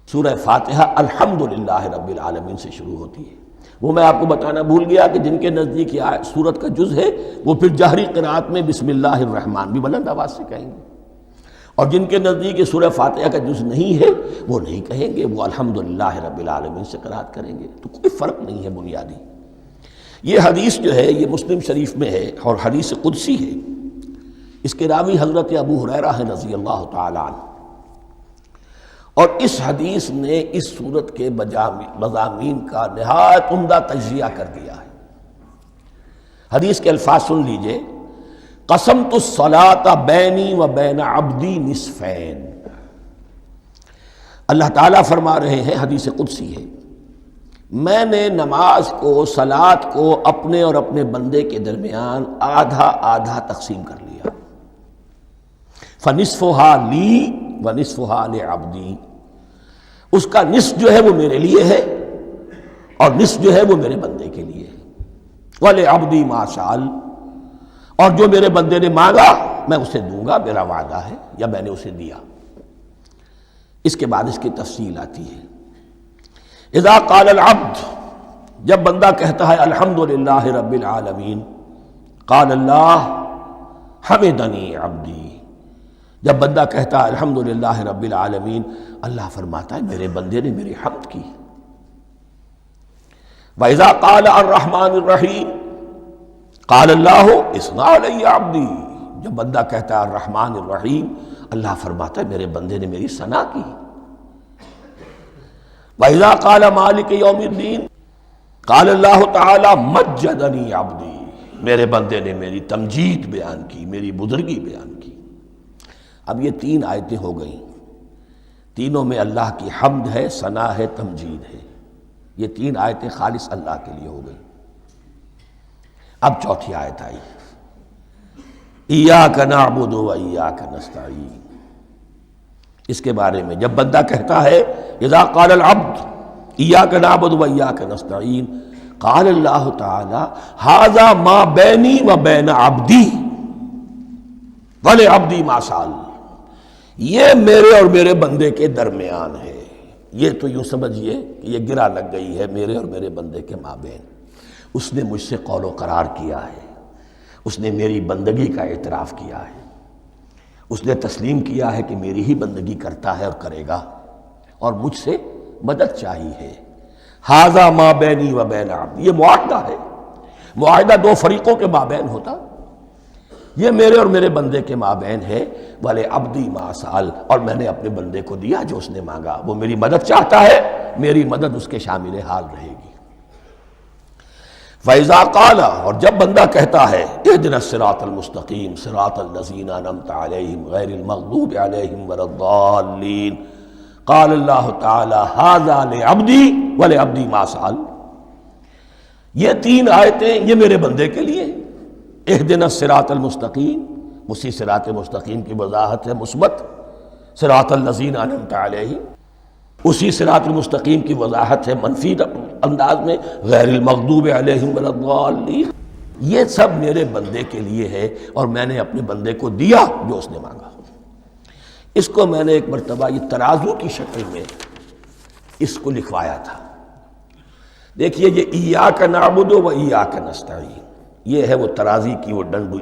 سورہ فاتحہ الحمدللہ رب العالمین سے شروع ہوتی ہے۔ وہ میں آپ کو بتانا بھول گیا کہ جن کے نزدیک یہ سورت کا جز ہے وہ پھر جہری قرات میں بسم اللہ الرحمن بھی بلند آواز سے کہیں گے، اور جن کے نزدیک یہ سورہ فاتحہ کا جز نہیں ہے وہ نہیں کہیں گے، وہ الحمدللہ رب العالمین سے قرات کریں گے۔ تو کوئی فرق نہیں ہے بنیادی۔ یہ حدیث جو ہے یہ مسلم شریف میں ہے اور حدیث قدسی ہے، اس کے راوی حضرت ابو ہریرہ ہیں رضی اللہ تعالی عنہ، اور اس حدیث نے اس سورت کے مضامین کا نہایت عمدہ تجزیہ کر دیا ہے۔ حدیث کے الفاظ سن لیجئے، قسمت الصلاۃ بینی و بین عبدی نصفین۔ اللہ تعالیٰ فرما رہے ہیں، حدیث قدسی ہے، میں نے نماز کو، صلاۃ کو اپنے اور اپنے بندے کے درمیان آدھا آدھا تقسیم کر لیا۔ فنصفها لی ونصفها لعبدی، اس کا نصف جو ہے وہ میرے لیے ہے اور نصف جو ہے وہ میرے بندے کے لیے ہے۔ وَلِعَبْدِي مَا سَأَلَ، اور جو میرے بندے نے مانگا میں اسے دوں گا، میرا وعدہ ہے یا میں نے اسے دیا۔ اس کے بعد اس کی تفصیل آتی ہے، اذا قال العبد، جب بندہ کہتا ہے الحمدللہ رب العالمین، قال اللہ حمدنی عبدی، جب بندہ کہتا ہے الحمدللہ رب العالمین، اللہ فرماتا ہے میرے بندے نے میری حمد کی۔ وَإِذَا قَالَ الرَّحْمَنُ الرَّحِيمُ قَالَ اللَّهُ اثْنَى عَلَيَّ عَبْدِي، جب بندہ کہتا ہے الرحمن الرحیم، اللہ فرماتا ہے میرے بندے نے میری ثنا کی۔ وَإِذَا قَالَ مَالِكَ يَوْمِ الدِّينِ قَالَ اللَّهُ تَعَالَى مَجَّدَنِي عَبْدِي، میرے بندے نے میری تمجید بیان کی، میری بزرگی بیان کی۔ اب یہ تین آیتیں ہو گئیں، تینوں میں اللہ کی حمد ہے، ثنا ہے، تمجید ہے، یہ تین آیتیں خالص اللہ کے لیے ہو گئیں۔ اب چوتھی آیت آئی، ایاک نعبد و ایاک نستعین، اس کے بارے میں جب بندہ کہتا ہے اذا قال العبد ایاک نعبد و ایاک نستعین، قال اللہ تعالی ھذا ما بینی و بین عبدی ولعبدی ما سأل، یہ میرے اور میرے بندے کے درمیان ہے۔ یہ تو یوں سمجھیے کہ یہ گرہ لگ گئی ہے میرے اور میرے بندے کے مابین، اس نے مجھ سے قول و قرار کیا ہے، اس نے میری بندگی کا اعتراف کیا ہے، اس نے تسلیم کیا ہے کہ میری ہی بندگی کرتا ہے اور کرے گا، اور مجھ سے مدد چاہیے ہے۔ ھذا ما بینی و بین عبدی، یہ معاہدہ ہے، معاہدہ دو فریقوں کے مابین ہوتا، یہ میرے اور میرے بندے کے مابین ہے۔ وَلِعَبْدِي مَا سَأَلَ، اور میں نے اپنے بندے کو دیا جو اس نے مانگا، وہ میری مدد چاہتا ہے، میری مدد اس کے شامل حال رہے گی۔ فَإِذَا قَالَ، اور جب بندہ کہتا ہے اهْدِنَا الصِّرَاطَ الْمُسْتَقِيمَ صِرَاطَ الَّذِينَ أَنْعَمْتَ عَلَيْهِمْ غَيْرِ الْمَغْضُوبِ عَلَيْهِمْ وَلَا الضَّالِّينَ، قال اللہ تعالی ھذا لعبدی ولعبدی ما سأل، یہ تین آیتیں یہ میرے بندے کے لیے، اهدنا الصراط المستقیم، اسی صراط مستقیم کی وضاحت ہے مثبت، صراط الذین انعمت علیہم، اسی صراط المستقیم کی وضاحت ہے منفی انداز میں، غیر المغضوب علیہم ولا الضالین۔ یہ سب میرے بندے کے لیے ہے اور میں نے اپنے بندے کو دیا جو اس نے مانگا۔ اس کو میں نے ایک مرتبہ یہ ترازو کی شکل میں اس کو لکھوایا تھا۔ دیکھیے یہ ایاک نعبد و ایاک نستعین، یہ ہے وہ ترازی کی وہ ڈنڈ،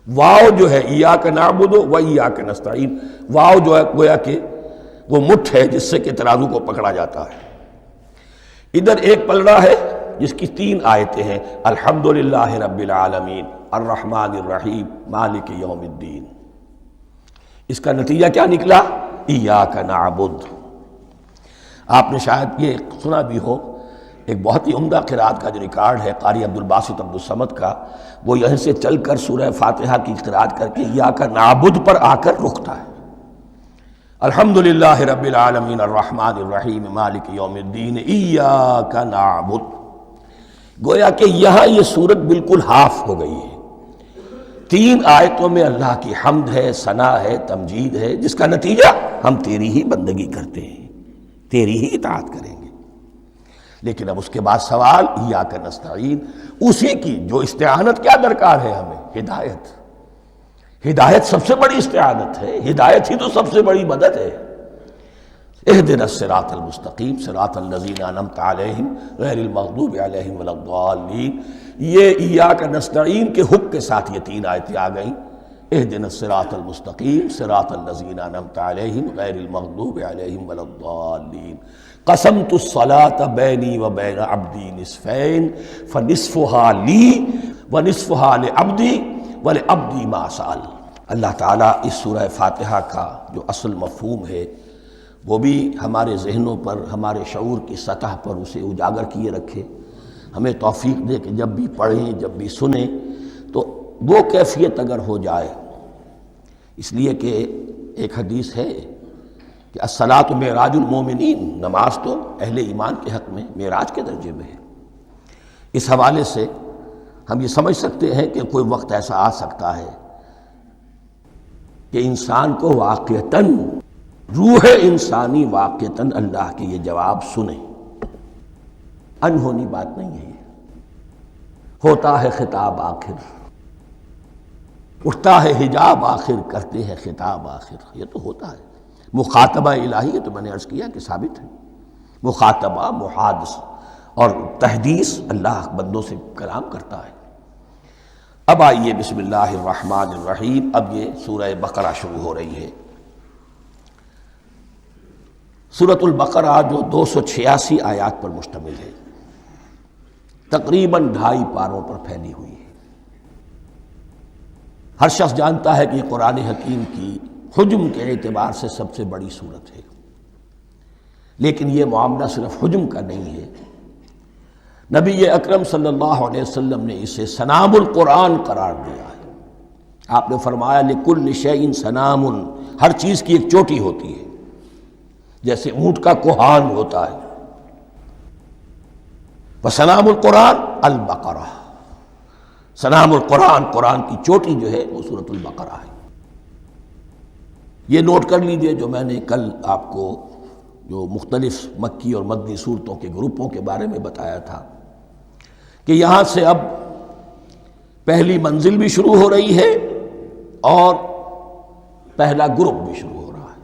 واو جو ہے ایاک نعبد و ایاک نستعین، واو جو ہے گویا کہ وہ مٹھ ہے جس سے کہ ترازو کو پکڑا جاتا ہے۔ ادھر ایک پلڑا ہے جس کی 3 آیتیں ہیں، الحمدللہ رب العالمین الرحمن الرحیم مالک یوم الدین۔ اس کا نتیجہ کیا نکلا؟ ایاک نعبد۔ آپ نے شاید یہ سنا بھی ہو، ایک بہت ہی عمدہ قرات کا جو ریکارڈ ہے قاری عبدالباسط عبدالصمد کا، وہ یہیں سے چل کر سورہ فاتحہ کی قرات کر کے ایاک نعبد پر آ کر رکتا ہے۔ الحمدللہ رب العالمین الرحمن الرحیم مالک یوم الدین ایاک نعبد۔ گویا کہ یہاں یہ صورت بالکل ہاف ہو گئی ہے۔ 3 آیتوں میں اللہ کی حمد ہے، ثنا ہے، تمجید ہے، جس کا نتیجہ ہم تیری ہی بندگی کرتے ہیں، تیری ہی اطاعت کریں گے۔ لیکن اب اس کے بعد سوال ایاک نستعین، اسی کی جو استعانت کیا درکار ہے ہمیں؟ ہدایت۔ ہدایت سب سے بڑی استعانت ہے، ہدایت ہی تو سب سے بڑی مدد ہے۔ اہدنا الصراط المستقیم صراط الذین انعمت علیہم غیر المغضوب علیہم ولا الضالین۔ یہ ایاک نستعین کے حکم کے ساتھ یہ 3 آیتیں آ گئیں، اہدنا الصراط المستقیم صراط الذین انعمت علیہم غیر المغضوب علیہم ولا الضالین۔ قسمت الصلاۃ بینی و بین عبدی نصفین فنصفها لی ونصفها لعبدی ولعبدی ما سأل۔ اللہ تعالیٰ اس سورہ فاتحہ کا جو اصل مفہوم ہے وہ بھی ہمارے ذہنوں پر، ہمارے شعور کی سطح پر اسے اجاگر کیے رکھے، ہمیں توفیق دے کہ جب بھی پڑھیں، جب بھی سنیں تو وہ کیفیت اگر ہو جائے۔ اس لیے کہ ایک حدیث ہے کہ الصلاۃ معراج المومنین، نماز تو اہل ایمان کے حق میں معراج کے درجے میں ہے۔ اس حوالے سے ہم یہ سمجھ سکتے ہیں کہ کوئی وقت ایسا آ سکتا ہے کہ انسان کو واقعتاً، روح انسانی واقعتاً اللہ کے یہ جواب سنے۔ انہونی بات نہیں ہے، ہوتا ہے خطاب آخر، اٹھتا ہے حجاب آخر، کرتے ہیں خطاب آخر، یہ تو ہوتا ہے۔ مخاطبہ الہی، یہ تو میں نے عرض کیا کہ ثابت ہے، مخاطبہ، محادثہ اور تحدیث اللہ بندوں سے کلام کرتا ہے۔ اب آئیے بسم اللہ الرحمن الرحیم، اب یہ سورہ بقرہ شروع ہو رہی ہے۔ سورۃ البقرہ جو 286 آیات پر مشتمل ہے، تقریباً 2.5 پاروں پر پھیلی ہوئی ہے۔ ہر شخص جانتا ہے کہ یہ قرآن حکیم کی حجم کے اعتبار سے سب سے بڑی سورت ہے، لیکن یہ معاملہ صرف حجم کا نہیں ہے۔ نبی اکرم صلی اللہ علیہ وسلم نے اسے سنام القرآن قرار دیا ہے۔ آپ نے فرمایا لکل شیء سنام، ہر چیز کی ایک چوٹی ہوتی ہے، جیسے اونٹ کا کوہان ہوتا ہے۔ وسنام القرآن البقرہ، سنام القرآن، قرآن کی چوٹی جو ہے وہ سورۃ البقرہ ہے۔ یہ نوٹ کر لیجئے جو میں نے کل آپ کو جو مختلف مکی اور مدنی صورتوں کے گروپوں کے بارے میں بتایا تھا کہ یہاں سے اب پہلی منزل بھی شروع ہو رہی ہے اور پہلا گروپ بھی شروع ہو رہا ہے،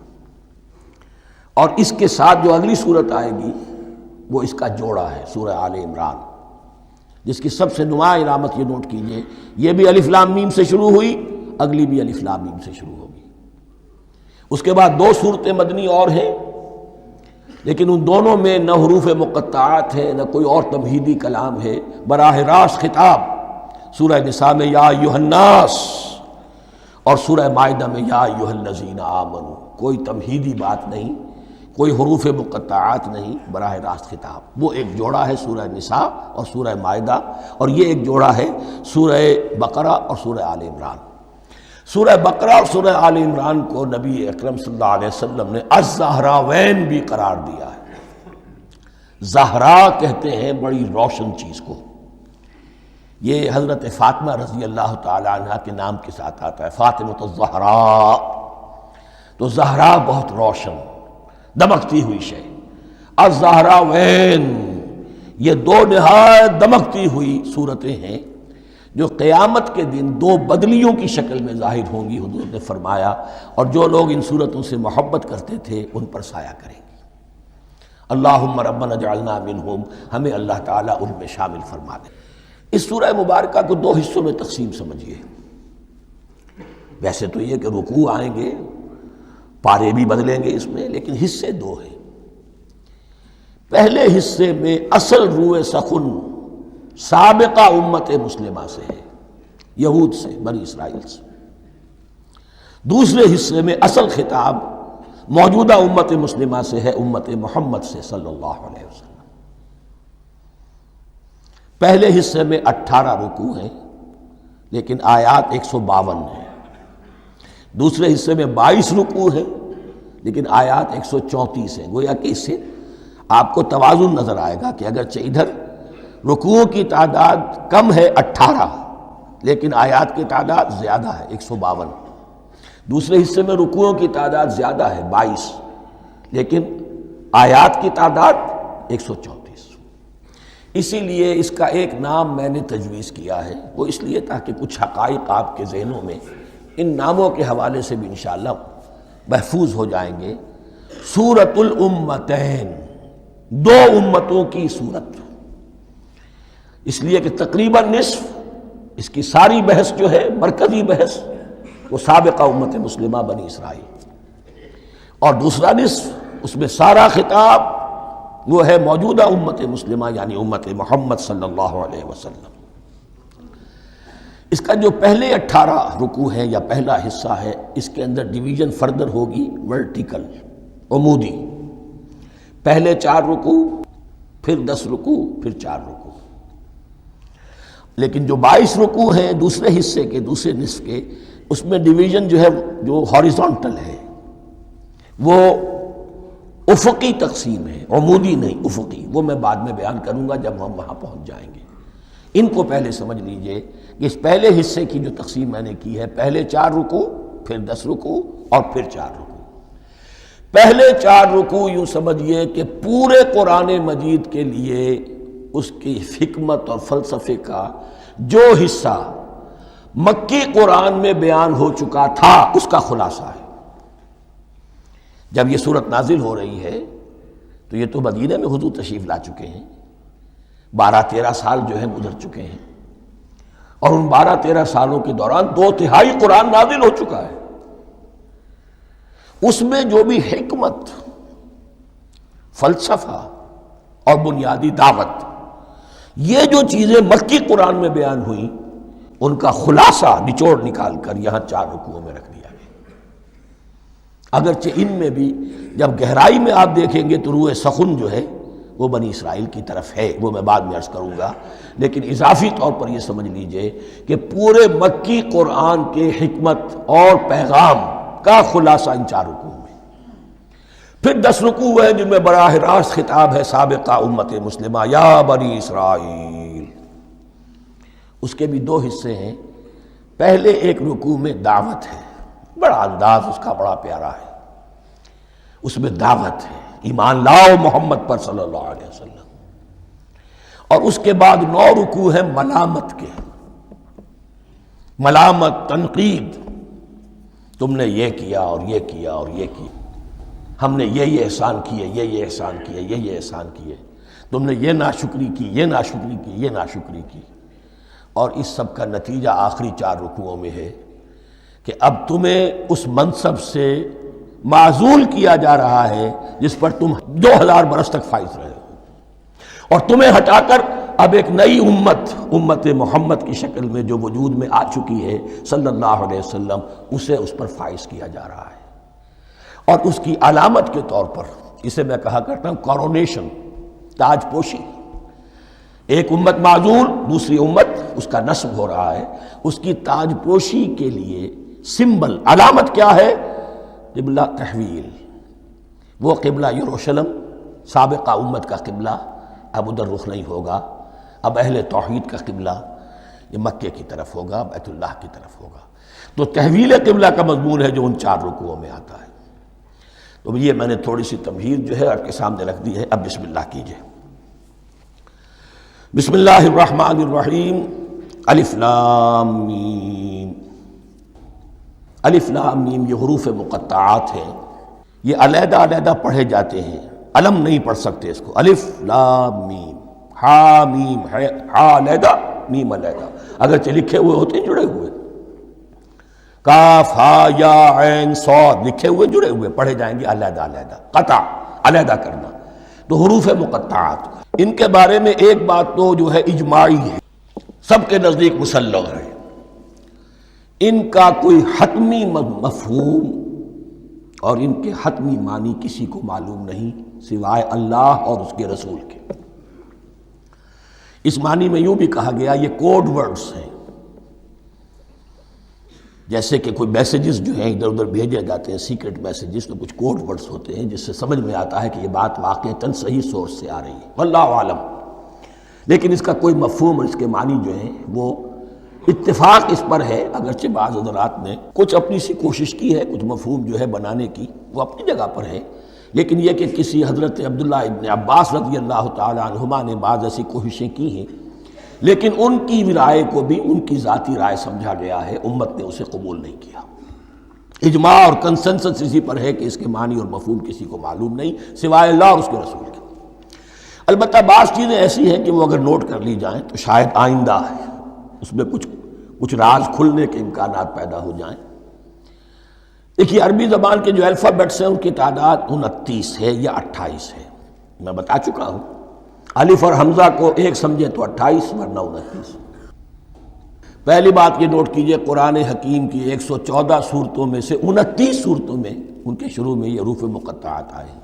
اور اس کے ساتھ جو اگلی صورت آئے گی وہ اس کا جوڑا ہے، سورہ آل عمران، جس کی سب سے نمایاں علامت یہ نوٹ کیجئے، یہ بھی الف لام میم سے شروع ہوئی، اگلی بھی الف لام میم سے شروع ہوگی۔ اس کے بعد 2 صورتیں مدنی اور ہیں، لیکن ان دونوں میں نہ حروف مقطعات ہے، نہ کوئی اور تمہیدی کلام ہے، براہ راست خطاب سورہ نساء میں یا ایھا الناس اور سورہ مائدہ میں یا ایھا الذین آمنوا، کوئی تمہیدی بات نہیں، کوئی حروف مقطعات نہیں، براہ راست خطاب۔ وہ ایک جوڑا ہے سورہ نساء اور سورہ مائدہ، اور یہ ایک جوڑا ہے سورہ بقرہ اور سورہ آل عمران۔ سورہ بقرہ اور سورہ آل عمران کو نبی اکرم صلی اللہ علیہ وسلم نے الزہراوین بھی قرار دیا ہے۔ زہرا کہتے ہیں بڑی روشن چیز کو، یہ حضرت فاطمہ رضی اللہ تعالی عنہ کے نام کے ساتھ آتا ہے، فاطمۃ الزہراء، تو زہرا بہت روشن، دمکتی ہوئی شے۔ الزہراوین، یہ 2 نہایت دمکتی ہوئی صورتیں ہیں جو قیامت کے دن دو بدلیوں کی شکل میں ظاہر ہوں گی، حضور نے فرمایا، اور جو لوگ ان صورتوں سے محبت کرتے تھے ان پر سایہ کریں گی۔ اللہم ربنا اجعلنا منہم، ہمیں اللہ تعالیٰ ان میں شامل فرما دے۔ اس سورہ مبارکہ کو دو حصوں میں تقسیم سمجھیے۔ ویسے تو یہ کہ رکوع آئیں گے، پارے بھی بدلیں گے اس میں، لیکن حصے دو ہیں۔ پہلے حصے میں اصل روح سخن سابقہ امت مسلمہ سے ہے، یہود سے، بنی اسرائیل سے۔ دوسرے حصے میں اصل خطاب موجودہ امت مسلمہ سے ہے، امت محمد سے صلی اللہ علیہ وسلم۔ پہلے حصے میں 18 رکوع ہیں لیکن آیات 152 ہیں۔ دوسرے حصے میں 22 رکوع ہیں لیکن آیات 134 ہیں۔ گویا کہ اس سے آپ کو توازن نظر آئے گا کہ اگرچہ ادھر رکوعوں کی تعداد کم ہے 18 لیکن آیات کی تعداد زیادہ ہے 152۔ دوسرے حصے میں رکوعوں کی تعداد زیادہ ہے 22 لیکن آیات کی تعداد 134۔ اسی لیے اس کا ایک نام میں نے تجویز کیا ہے، وہ اس لیے تاکہ کچھ حقائق آپ کے ذہنوں میں ان ناموں کے حوالے سے بھی انشاءاللہ محفوظ ہو جائیں گے۔ سورۃ الامتین، دو امتوں کی صورت، اس لیے کہ تقریباً نصف اس کی ساری بحث جو ہے، مرکزی بحث، وہ سابقہ امت مسلمہ بنی اسرائیل، اور دوسرا نصف اس میں سارا خطاب وہ ہے موجودہ امت مسلمہ یعنی امت محمد صلی اللہ علیہ وسلم۔ اس کا جو پہلے 18 رکوع ہے یا پہلا حصہ ہے، اس کے اندر ڈویژن فردر ہوگی ورٹیکل، عمودی۔ پہلے 4 رکوع، پھر 10 رکوع، پھر 4 رکوع۔ لیکن جو 22 رکوع ہیں دوسرے حصے کے، دوسرے نصف کے، اس میں ڈویژن جو ہے جو ہاریزونٹل ہے، وہ افقی تقسیم ہے، عمودی نہیں، افقی۔ وہ میں بعد میں بیان کروں گا جب ہم وہاں پہنچ جائیں گے۔ ان کو پہلے سمجھ لیجئے کہ اس پہلے حصے کی جو تقسیم میں نے کی ہے، پہلے 4 رکوع، پھر 10 رکوع اور پھر 4 رکوع۔ پہلے 4 رکوع یوں سمجھیے کہ پورے قرآن مجید کے لیے اس کی حکمت اور فلسفے کا جو حصہ مکی قرآن میں بیان ہو چکا تھا اس کا خلاصہ ہے۔ جب یہ صورت نازل ہو رہی ہے تو یہ تو مدینہ میں حضور تشریف لا چکے ہیں، 12-13 سال جو ہے گزر چکے ہیں، اور ان 12-13 سالوں کے دوران 2/3 قرآن نازل ہو چکا ہے۔ اس میں جو بھی حکمت، فلسفہ اور بنیادی دعوت، یہ جو چیزیں مکی قرآن میں بیان ہوئیں، ان کا خلاصہ نچوڑ نکال کر یہاں 4 رکوعوں میں رکھ دیا گیا۔ اگرچہ ان میں بھی جب گہرائی میں آپ دیکھیں گے تو روح سخن جو ہے وہ بنی اسرائیل کی طرف ہے، وہ میں بعد میں عرض کروں گا، لیکن اضافی طور پر یہ سمجھ لیجئے کہ پورے مکی قرآن کے حکمت اور پیغام کا خلاصہ ان 4 رکوعوں میں۔ پھر 10 رکوع ہیں جن میں براہ راست خطاب ہے سابقہ امت مسلمہ، یا بنی اسرائیل۔ اس کے بھی 2 حصے ہیں۔ پہلے ایک رکوع میں دعوت ہے، بڑا انداز اس کا بڑا پیارا ہے، اس میں دعوت ہے، ایمان لاؤ محمد پر صلی اللہ علیہ وسلم۔ اور اس کے بعد 9 رکوع ہیں ملامت کے، ملامت، تنقید، تم نے یہ کیا اور یہ کیا اور یہ کیا، ہم نے یہ احسان کیے، یہ احسان کیے، یہ احسان کیے، تم نے یہ ناشکری کی، یہ ناشکری کی، یہ ناشکری کی۔ اور اس سب کا نتیجہ آخری 4 رکوعوں میں ہے کہ اب تمہیں اس منصب سے معزول کیا جا رہا ہے جس پر تم 2000 برس تک فائز رہے ہو، اور تمہیں ہٹا کر اب ایک نئی امت محمد کی شکل میں جو وجود میں آ چکی ہے صلی اللہ علیہ وسلم، اسے اس پر فائز کیا جا رہا ہے۔ اور اس کی علامت کے طور پر اسے میں کہا کرتا ہوں کورونیشن، تاج پوشی۔ ایک امت معزول، دوسری امت اس کا نصب ہو رہا ہے، اس کی تاج پوشی کے لیے سمبل، علامت کیا ہے؟ قبلہ تحویل۔ وہ قبلہ یروشلم، سابقہ امت کا قبلہ اب ادھر رخ نہیں ہوگا، اب اہل توحید کا قبلہ یہ مکے کی طرف ہوگا، بیت اللہ کی طرف ہوگا۔ تو تحویل قبلہ کا مضمون ہے جو ان 4 رکوعوں میں آتا ہے۔ تو یہ میں نے تھوڑی سی تمہید جو ہے آپ کے سامنے رکھ دی ہے۔ اب بسم اللہ کیجئے۔ بسم اللہ الرحمن الرحیم۔ الف لام میم، الف لام میم یہ حروف مقطعات ہیں، یہ علیحدہ علیحدہ پڑھے جاتے ہیں، علم نہیں پڑھ سکتے اس کو۔ الف لام میم، ہا میم، ہا علیحدہ میم علیحدہ، اگرچہ لکھے ہوئے ہوتے ہیں جڑے ہوئے، کاف ہا یا عین صاد لکھے ہوئے جڑے ہوئے، پڑھے جائیں گے علیحدہ علیحدہ، قطع علیحدہ کرنا۔ تو حروف مقطعات ان کے بارے میں ایک بات تو جو ہے اجماعی ہے، سب کے نزدیک مسلم ہے، ان کا کوئی حتمی مفہوم اور ان کے حتمی معنی کسی کو معلوم نہیں سوائے اللہ اور اس کے رسول کے۔ اس معنی میں یوں بھی کہا گیا یہ کوڈ ورڈز ہیں، جیسے کہ کوئی میسیجز جو ہیں ادھر ادھر بھیجے جاتے ہیں، سیکرٹ میسیجز، تو کچھ کوڈ ورڈز ہوتے ہیں جس سے سمجھ میں آتا ہے کہ یہ بات واقعتاً صحیح سورس سے آ رہی ہے، واللہ عالم۔ لیکن اس کا کوئی مفہوم اور اس کے معنی جو ہیں وہ اتفاق اس پر ہے، اگرچہ بعض حضرات نے کچھ اپنی سی کوشش کی ہے کچھ مفہوم جو ہے بنانے کی، وہ اپنی جگہ پر ہے، لیکن یہ کہ کسی حضرت عبداللہ ابن عباس رضی اللہ تعالی عنہما نے بعض ایسی کوششیں کی ہیں، لیکن ان کی رائے کو بھی ان کی ذاتی رائے سمجھا گیا ہے، امت نے اسے قبول نہیں کیا۔ اجماع اور کنسنسس اسی پر ہے کہ اس کے معنی اور مفہوم کسی کو معلوم نہیں سوائے اللہ اور اس کے رسول کے۔ البتہ بعض چیزیں ایسی ہیں کہ وہ اگر نوٹ کر لی جائیں تو شاید آئندہ ہے اس میں کچھ راز کھلنے کے امکانات پیدا ہو جائیں۔ دیکھیے عربی زبان کے جو الفابیٹس ہیں ان کی تعداد 29 ہے یا 28 ہے، میں بتا چکا ہوں۔ الف اور حمزہ کو ایک سمجھے تو 28 ورنہ 29۔ پہلی بات یہ نوٹ کیجئے قرآن حکیم کی 114 صورتوں میں سے 29 صورتوں میں ان کے شروع میں یہ حروف مقطعات آئے ہیں۔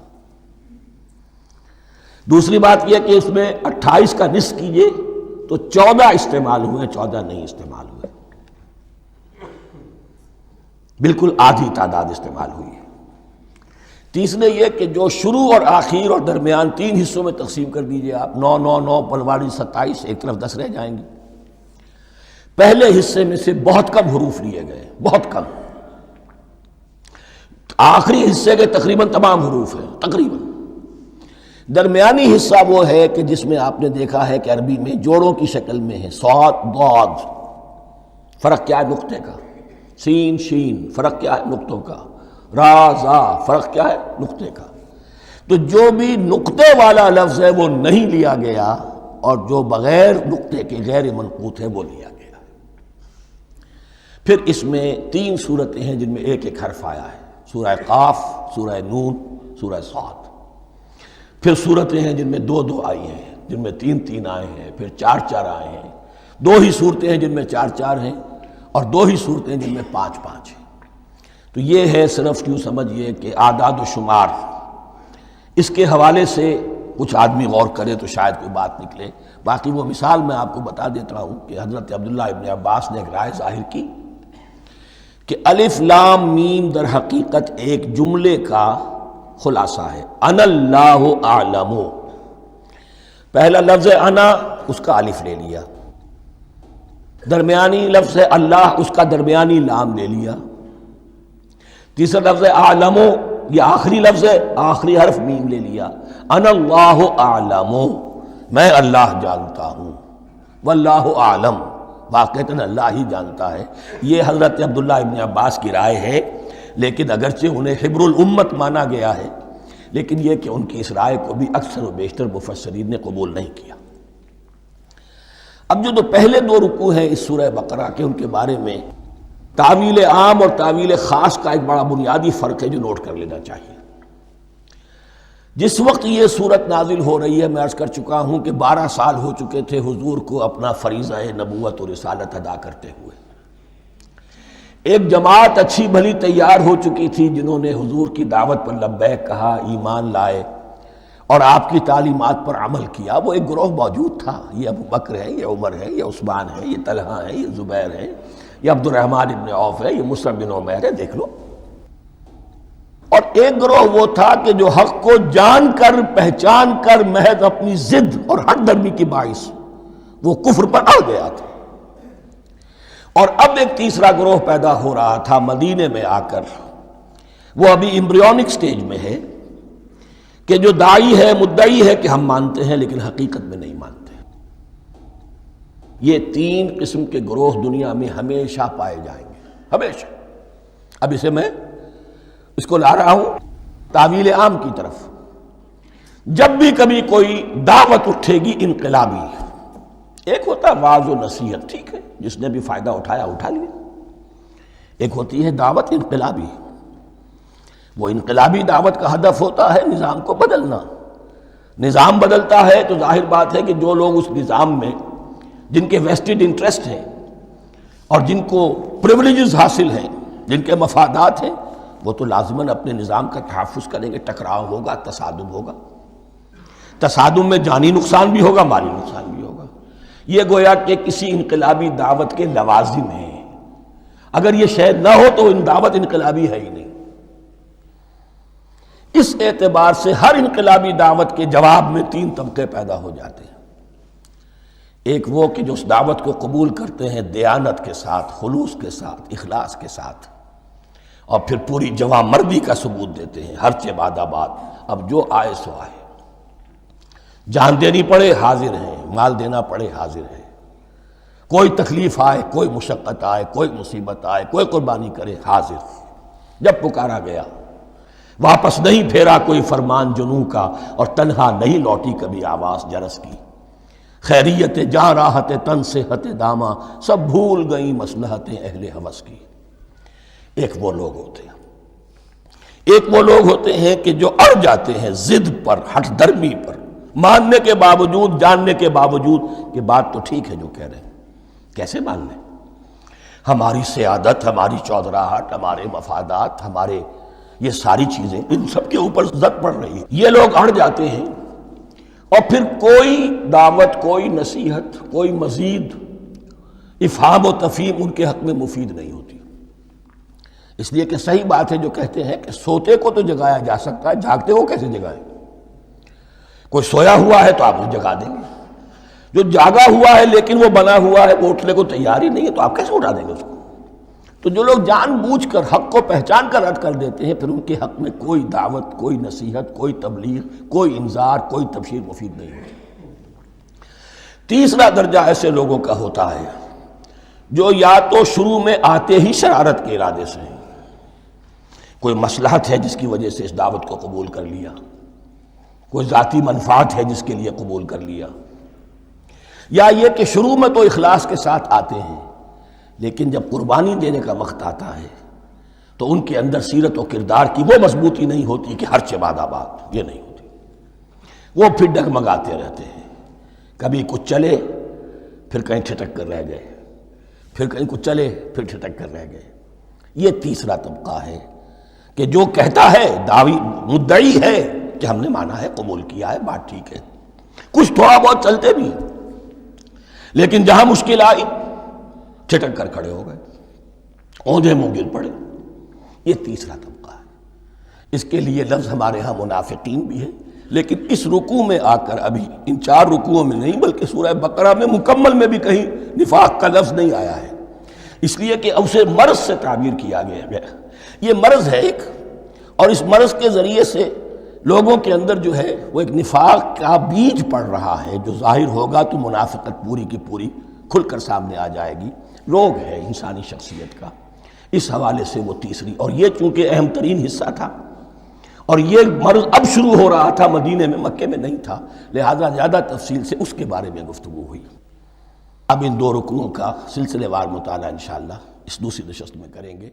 دوسری بات یہ کہ اس میں 28 کا نصف کیجئے تو 14 استعمال ہوئے، 14 نہیں استعمال ہوئے، بالکل آدھی تعداد استعمال ہوئی ہے۔ تیسرے یہ کہ جو شروع اور آخر اور درمیان 3 حصوں میں تقسیم کر دیجئے آپ، 9 9 9 پلواڑی 27، ایک طرف 10 رہ جائیں گے۔ پہلے حصے میں سے بہت کم حروف لیے گئے، بہت کم، آخری حصے کے تقریباً تمام حروف ہیں تقریباً۔ درمیانی حصہ وہ ہے کہ جس میں آپ نے دیکھا ہے کہ عربی میں جوڑوں کی شکل میں ہے، صاد ضاد، فرق کیا ہے نقطے کا، سین شین فرق کیا ہے نقطوں کا، را زا فرق کیا ہے نقطے کا۔ تو جو بھی نقطے والا لفظ ہے وہ نہیں لیا گیا، اور جو بغیر نقطے کے غیر منقوط ہے وہ لیا گیا۔ پھر اس میں 3 صورتیں ہیں جن میں ایک ایک حرف آیا ہے، سورہ قاف، سورہ نون، سورہ صاد۔ پھر صورتیں ہیں جن میں 2 2 آئی ہیں، جن میں 3 3 آئے ہیں، پھر 4 4 آئے ہیں، 2 ہی صورتیں ہیں جن میں 4 4 ہیں، اور 2 ہی صورتیں جن میں 5 5 ہیں۔ تو یہ ہے صرف یوں سمجھیے کہ اعداد و شمار۔ اس کے حوالے سے کچھ آدمی غور کرے تو شاید کوئی بات نکلے۔ باقی وہ مثال میں آپ کو بتا دیتا ہوں کہ حضرت عبداللہ ابن عباس نے ایک رائے ظاہر کی کہ الف لام میم در حقیقت ایک جملے کا خلاصہ ہے، انا اللہ اعلم۔ پہلا لفظ انا، اس کا الف لے لیا، درمیانی لفظ اللہ، اس کا درمیانی لام لے لیا، تیسرا لفظ اعلم، یہ آخری لفظ ہے، آخری حرف میم لے لیا، انا اللہ اعلم، میں اللہ جانتا ہوں، واللہ اعلم، واقعتاً اللہ ہی جانتا ہے۔ یہ حضرت عبداللہ ابن عباس کی رائے ہے، لیکن اگرچہ انہیں حبر الامت مانا گیا ہے، لیکن یہ کہ ان کی اس رائے کو بھی اکثر و بیشتر مفسرین نے قبول نہیں کیا۔ اب جو پہلے 2 رکوع ہیں اس سورہ بقرہ کے، ان کے بارے میں تعویل عام اور تعویل خاص کا ایک بڑا بنیادی فرق ہے جو نوٹ کر لینا چاہیے۔ جس وقت یہ صورت نازل ہو رہی ہے، میں عرض کر چکا ہوں کہ 12 سال ہو چکے تھے حضور کو اپنا فریضہ نبوت و رسالت ادا کرتے ہوئے۔ ایک جماعت اچھی بھلی تیار ہو چکی تھی جنہوں نے حضور کی دعوت پر لبیک کہا، ایمان لائے اور آپ کی تعلیمات پر عمل کیا۔ وہ ایک گروہ موجود تھا، یہ ابو بکر ہے، یہ عمر ہے، یہ عثمان ہے، یہ طلحہ ہے، یہ زبیر ہے، یہ عبد الرحمن ابن عوف ہے، یہ مصعب بن عمیر ہے، دیکھ لو۔ اور ایک گروہ وہ تھا کہ جو حق کو جان کر پہچان کر محض اپنی ضد اور حق درمی کی باعث وہ کفر پر اڑ گیا تھا۔ اور اب ایک تیسرا گروہ پیدا ہو رہا تھا مدینے میں آ کر، وہ ابھی ایمبریونک سٹیج میں ہے، کہ جو داعی ہے، مدعی ہے کہ ہم مانتے ہیں لیکن حقیقت میں نہیں مانتے۔ یہ تین قسم کے گروہ دنیا میں ہمیشہ پائے جائیں گے، ہمیشہ۔ اب اسے میں اس کو لا رہا ہوں تعویل عام کی طرف۔ جب بھی کبھی کوئی دعوت اٹھے گی انقلابی، ایک ہوتا ہے وعظ و نصیحت، ٹھیک ہے، جس نے بھی فائدہ اٹھایا اٹھا لیا۔ ایک ہوتی ہے دعوت انقلابی، وہ انقلابی دعوت کا ہدف ہوتا ہے نظام کو بدلنا۔ نظام بدلتا ہے تو ظاہر بات ہے کہ جو لوگ اس نظام میں جن کے ویسٹڈ انٹرسٹ ہیں اور جن کو پریولیجز حاصل ہیں، جن کے مفادات ہیں، وہ تو لازماً اپنے نظام کا تحفظ کریں گے۔ ٹکراؤ ہوگا، تصادم ہوگا، تصادم میں جانی نقصان بھی ہوگا، مالی نقصان بھی ہوگا۔ یہ گویا کہ کسی انقلابی دعوت کے لوازم ہیں۔ اگر یہ شے نہ ہو تو دعوت انقلابی ہے ہی نہیں۔ اس اعتبار سے ہر انقلابی دعوت کے جواب میں تین طبقے پیدا ہو جاتے ہیں۔ ایک وہ کہ جو اس دعوت کو قبول کرتے ہیں دیانت کے ساتھ، خلوص کے ساتھ، اخلاص کے ساتھ، اور پھر پوری جواں مردی کا ثبوت دیتے ہیں، ہر چہ بعد آباد، اب جو آئے سو آئے، جان دینی پڑے حاضر ہیں، مال دینا پڑے حاضر ہیں، کوئی تکلیف آئے، کوئی مشقت آئے، کوئی مصیبت آئے، کوئی قربانی کرے، حاضر۔ جب پکارا گیا واپس نہیں پھیرا کوئی فرمان جنوں کا، اور تنہا نہیں لوٹی کبھی آواز جرس کی۔ خیریت جاں راحت تن صحت داماں، سب بھول گئیں مصلحتیں اہل ہوس کی۔ ایک وہ لوگ ہوتے ہیں، ایک وہ لوگ ہوتے ہیں کہ جو اڑ جاتے ہیں ضد پر، ہٹ درمی پر، ماننے کے باوجود، جاننے کے باوجود کہ بات تو ٹھیک ہے جو کہہ رہے ہیں، کیسے مان لیں؟ ہماری سیادت، ہماری چودراہٹ، ہمارے مفادات، ہمارے یہ ساری چیزیں، ان سب کے اوپر زد پڑ رہی ہے۔ یہ لوگ اڑ جاتے ہیں، اور پھر کوئی دعوت، کوئی نصیحت، کوئی مزید افہام و تفہیم ان کے حق میں مفید نہیں ہوتی۔ اس لیے کہ صحیح بات ہے جو کہتے ہیں کہ سوتے کو تو جگایا جا سکتا ہے، جاگتے کو کیسے جگائیں؟ کوئی سویا ہوا ہے تو آپ اسے جگا دیں گے، جو جاگا ہوا ہے لیکن وہ بنا ہوا ہے، وہ اٹھنے کو تیار ہی نہیں ہے، تو آپ کیسے اٹھا دیں گے اس کو؟ تو جو لوگ جان بوجھ کر حق کو پہچان کر رد کر دیتے ہیں، پھر ان کے حق میں کوئی دعوت، کوئی نصیحت، کوئی تبلیغ، کوئی انذار، کوئی تبشیر مفید نہیں ہوتی۔ تیسرا درجہ ایسے لوگوں کا ہوتا ہے جو یا تو شروع میں آتے ہی شرارت کے ارادے سے ہیں، کوئی مصلحت ہے جس کی وجہ سے اس دعوت کو قبول کر لیا، کوئی ذاتی منفعت ہے جس کے لیے قبول کر لیا، یا یہ کہ شروع میں تو اخلاص کے ساتھ آتے ہیں، لیکن جب قربانی دینے کا وقت آتا ہے تو ان کے اندر سیرت و کردار کی وہ مضبوطی نہیں ہوتی کہ ہر چہ بعد آباد، یہ نہیں ہوتی۔ وہ پھر ڈگمگاتے رہتے ہیں، کبھی کچھ چلے پھر کہیں ٹھٹک کر رہ گئے، پھر کہیں کچھ چلے پھر ٹھٹک کر رہ گئے۔ یہ تیسرا طبقہ ہے کہ جو کہتا ہے، دعوی مدعی ہے کہ ہم نے مانا ہے، قبول کیا ہے، بات ٹھیک ہے، کچھ تھوڑا بہت چلتے بھی، لیکن جہاں مشکل آئی چھٹک کر کھڑے ہو گئے، اوندھے منہ گر پڑے۔ یہ تیسرا طبقہ ہے۔ اس کے لیے لفظ ہمارے ہاں منافقین بھی ہے، لیکن اس رکوع میں آ کر ابھی ان 4 رکوعوں میں نہیں بلکہ سورہ بقرہ میں مکمل میں بھی کہیں نفاق کا لفظ نہیں آیا ہے، اس لیے کہ اسے مرض سے تعبیر کیا گیا۔ یہ مرض ہے ایک، اور اس مرض کے ذریعے سے لوگوں کے اندر جو ہے وہ ایک نفاق کا بیج پڑ رہا ہے، جو ظاہر ہوگا تو منافقت پوری کی پوری کھل کر سامنے آ جائے گی۔ روگ ہے انسانی شخصیت کا، اس حوالے سے وہ تیسری، اور یہ چونکہ اہم ترین حصہ تھا، اور یہ مرض اب شروع ہو رہا تھا، مدینے میں، مکے میں نہیں تھا، لہذا زیادہ تفصیل سے اس کے بارے میں گفتگو ہوئی۔ اب ان 2 رکوعوں کا سلسلے وار مطالعہ انشاءاللہ اس دوسری نشست میں کریں گے۔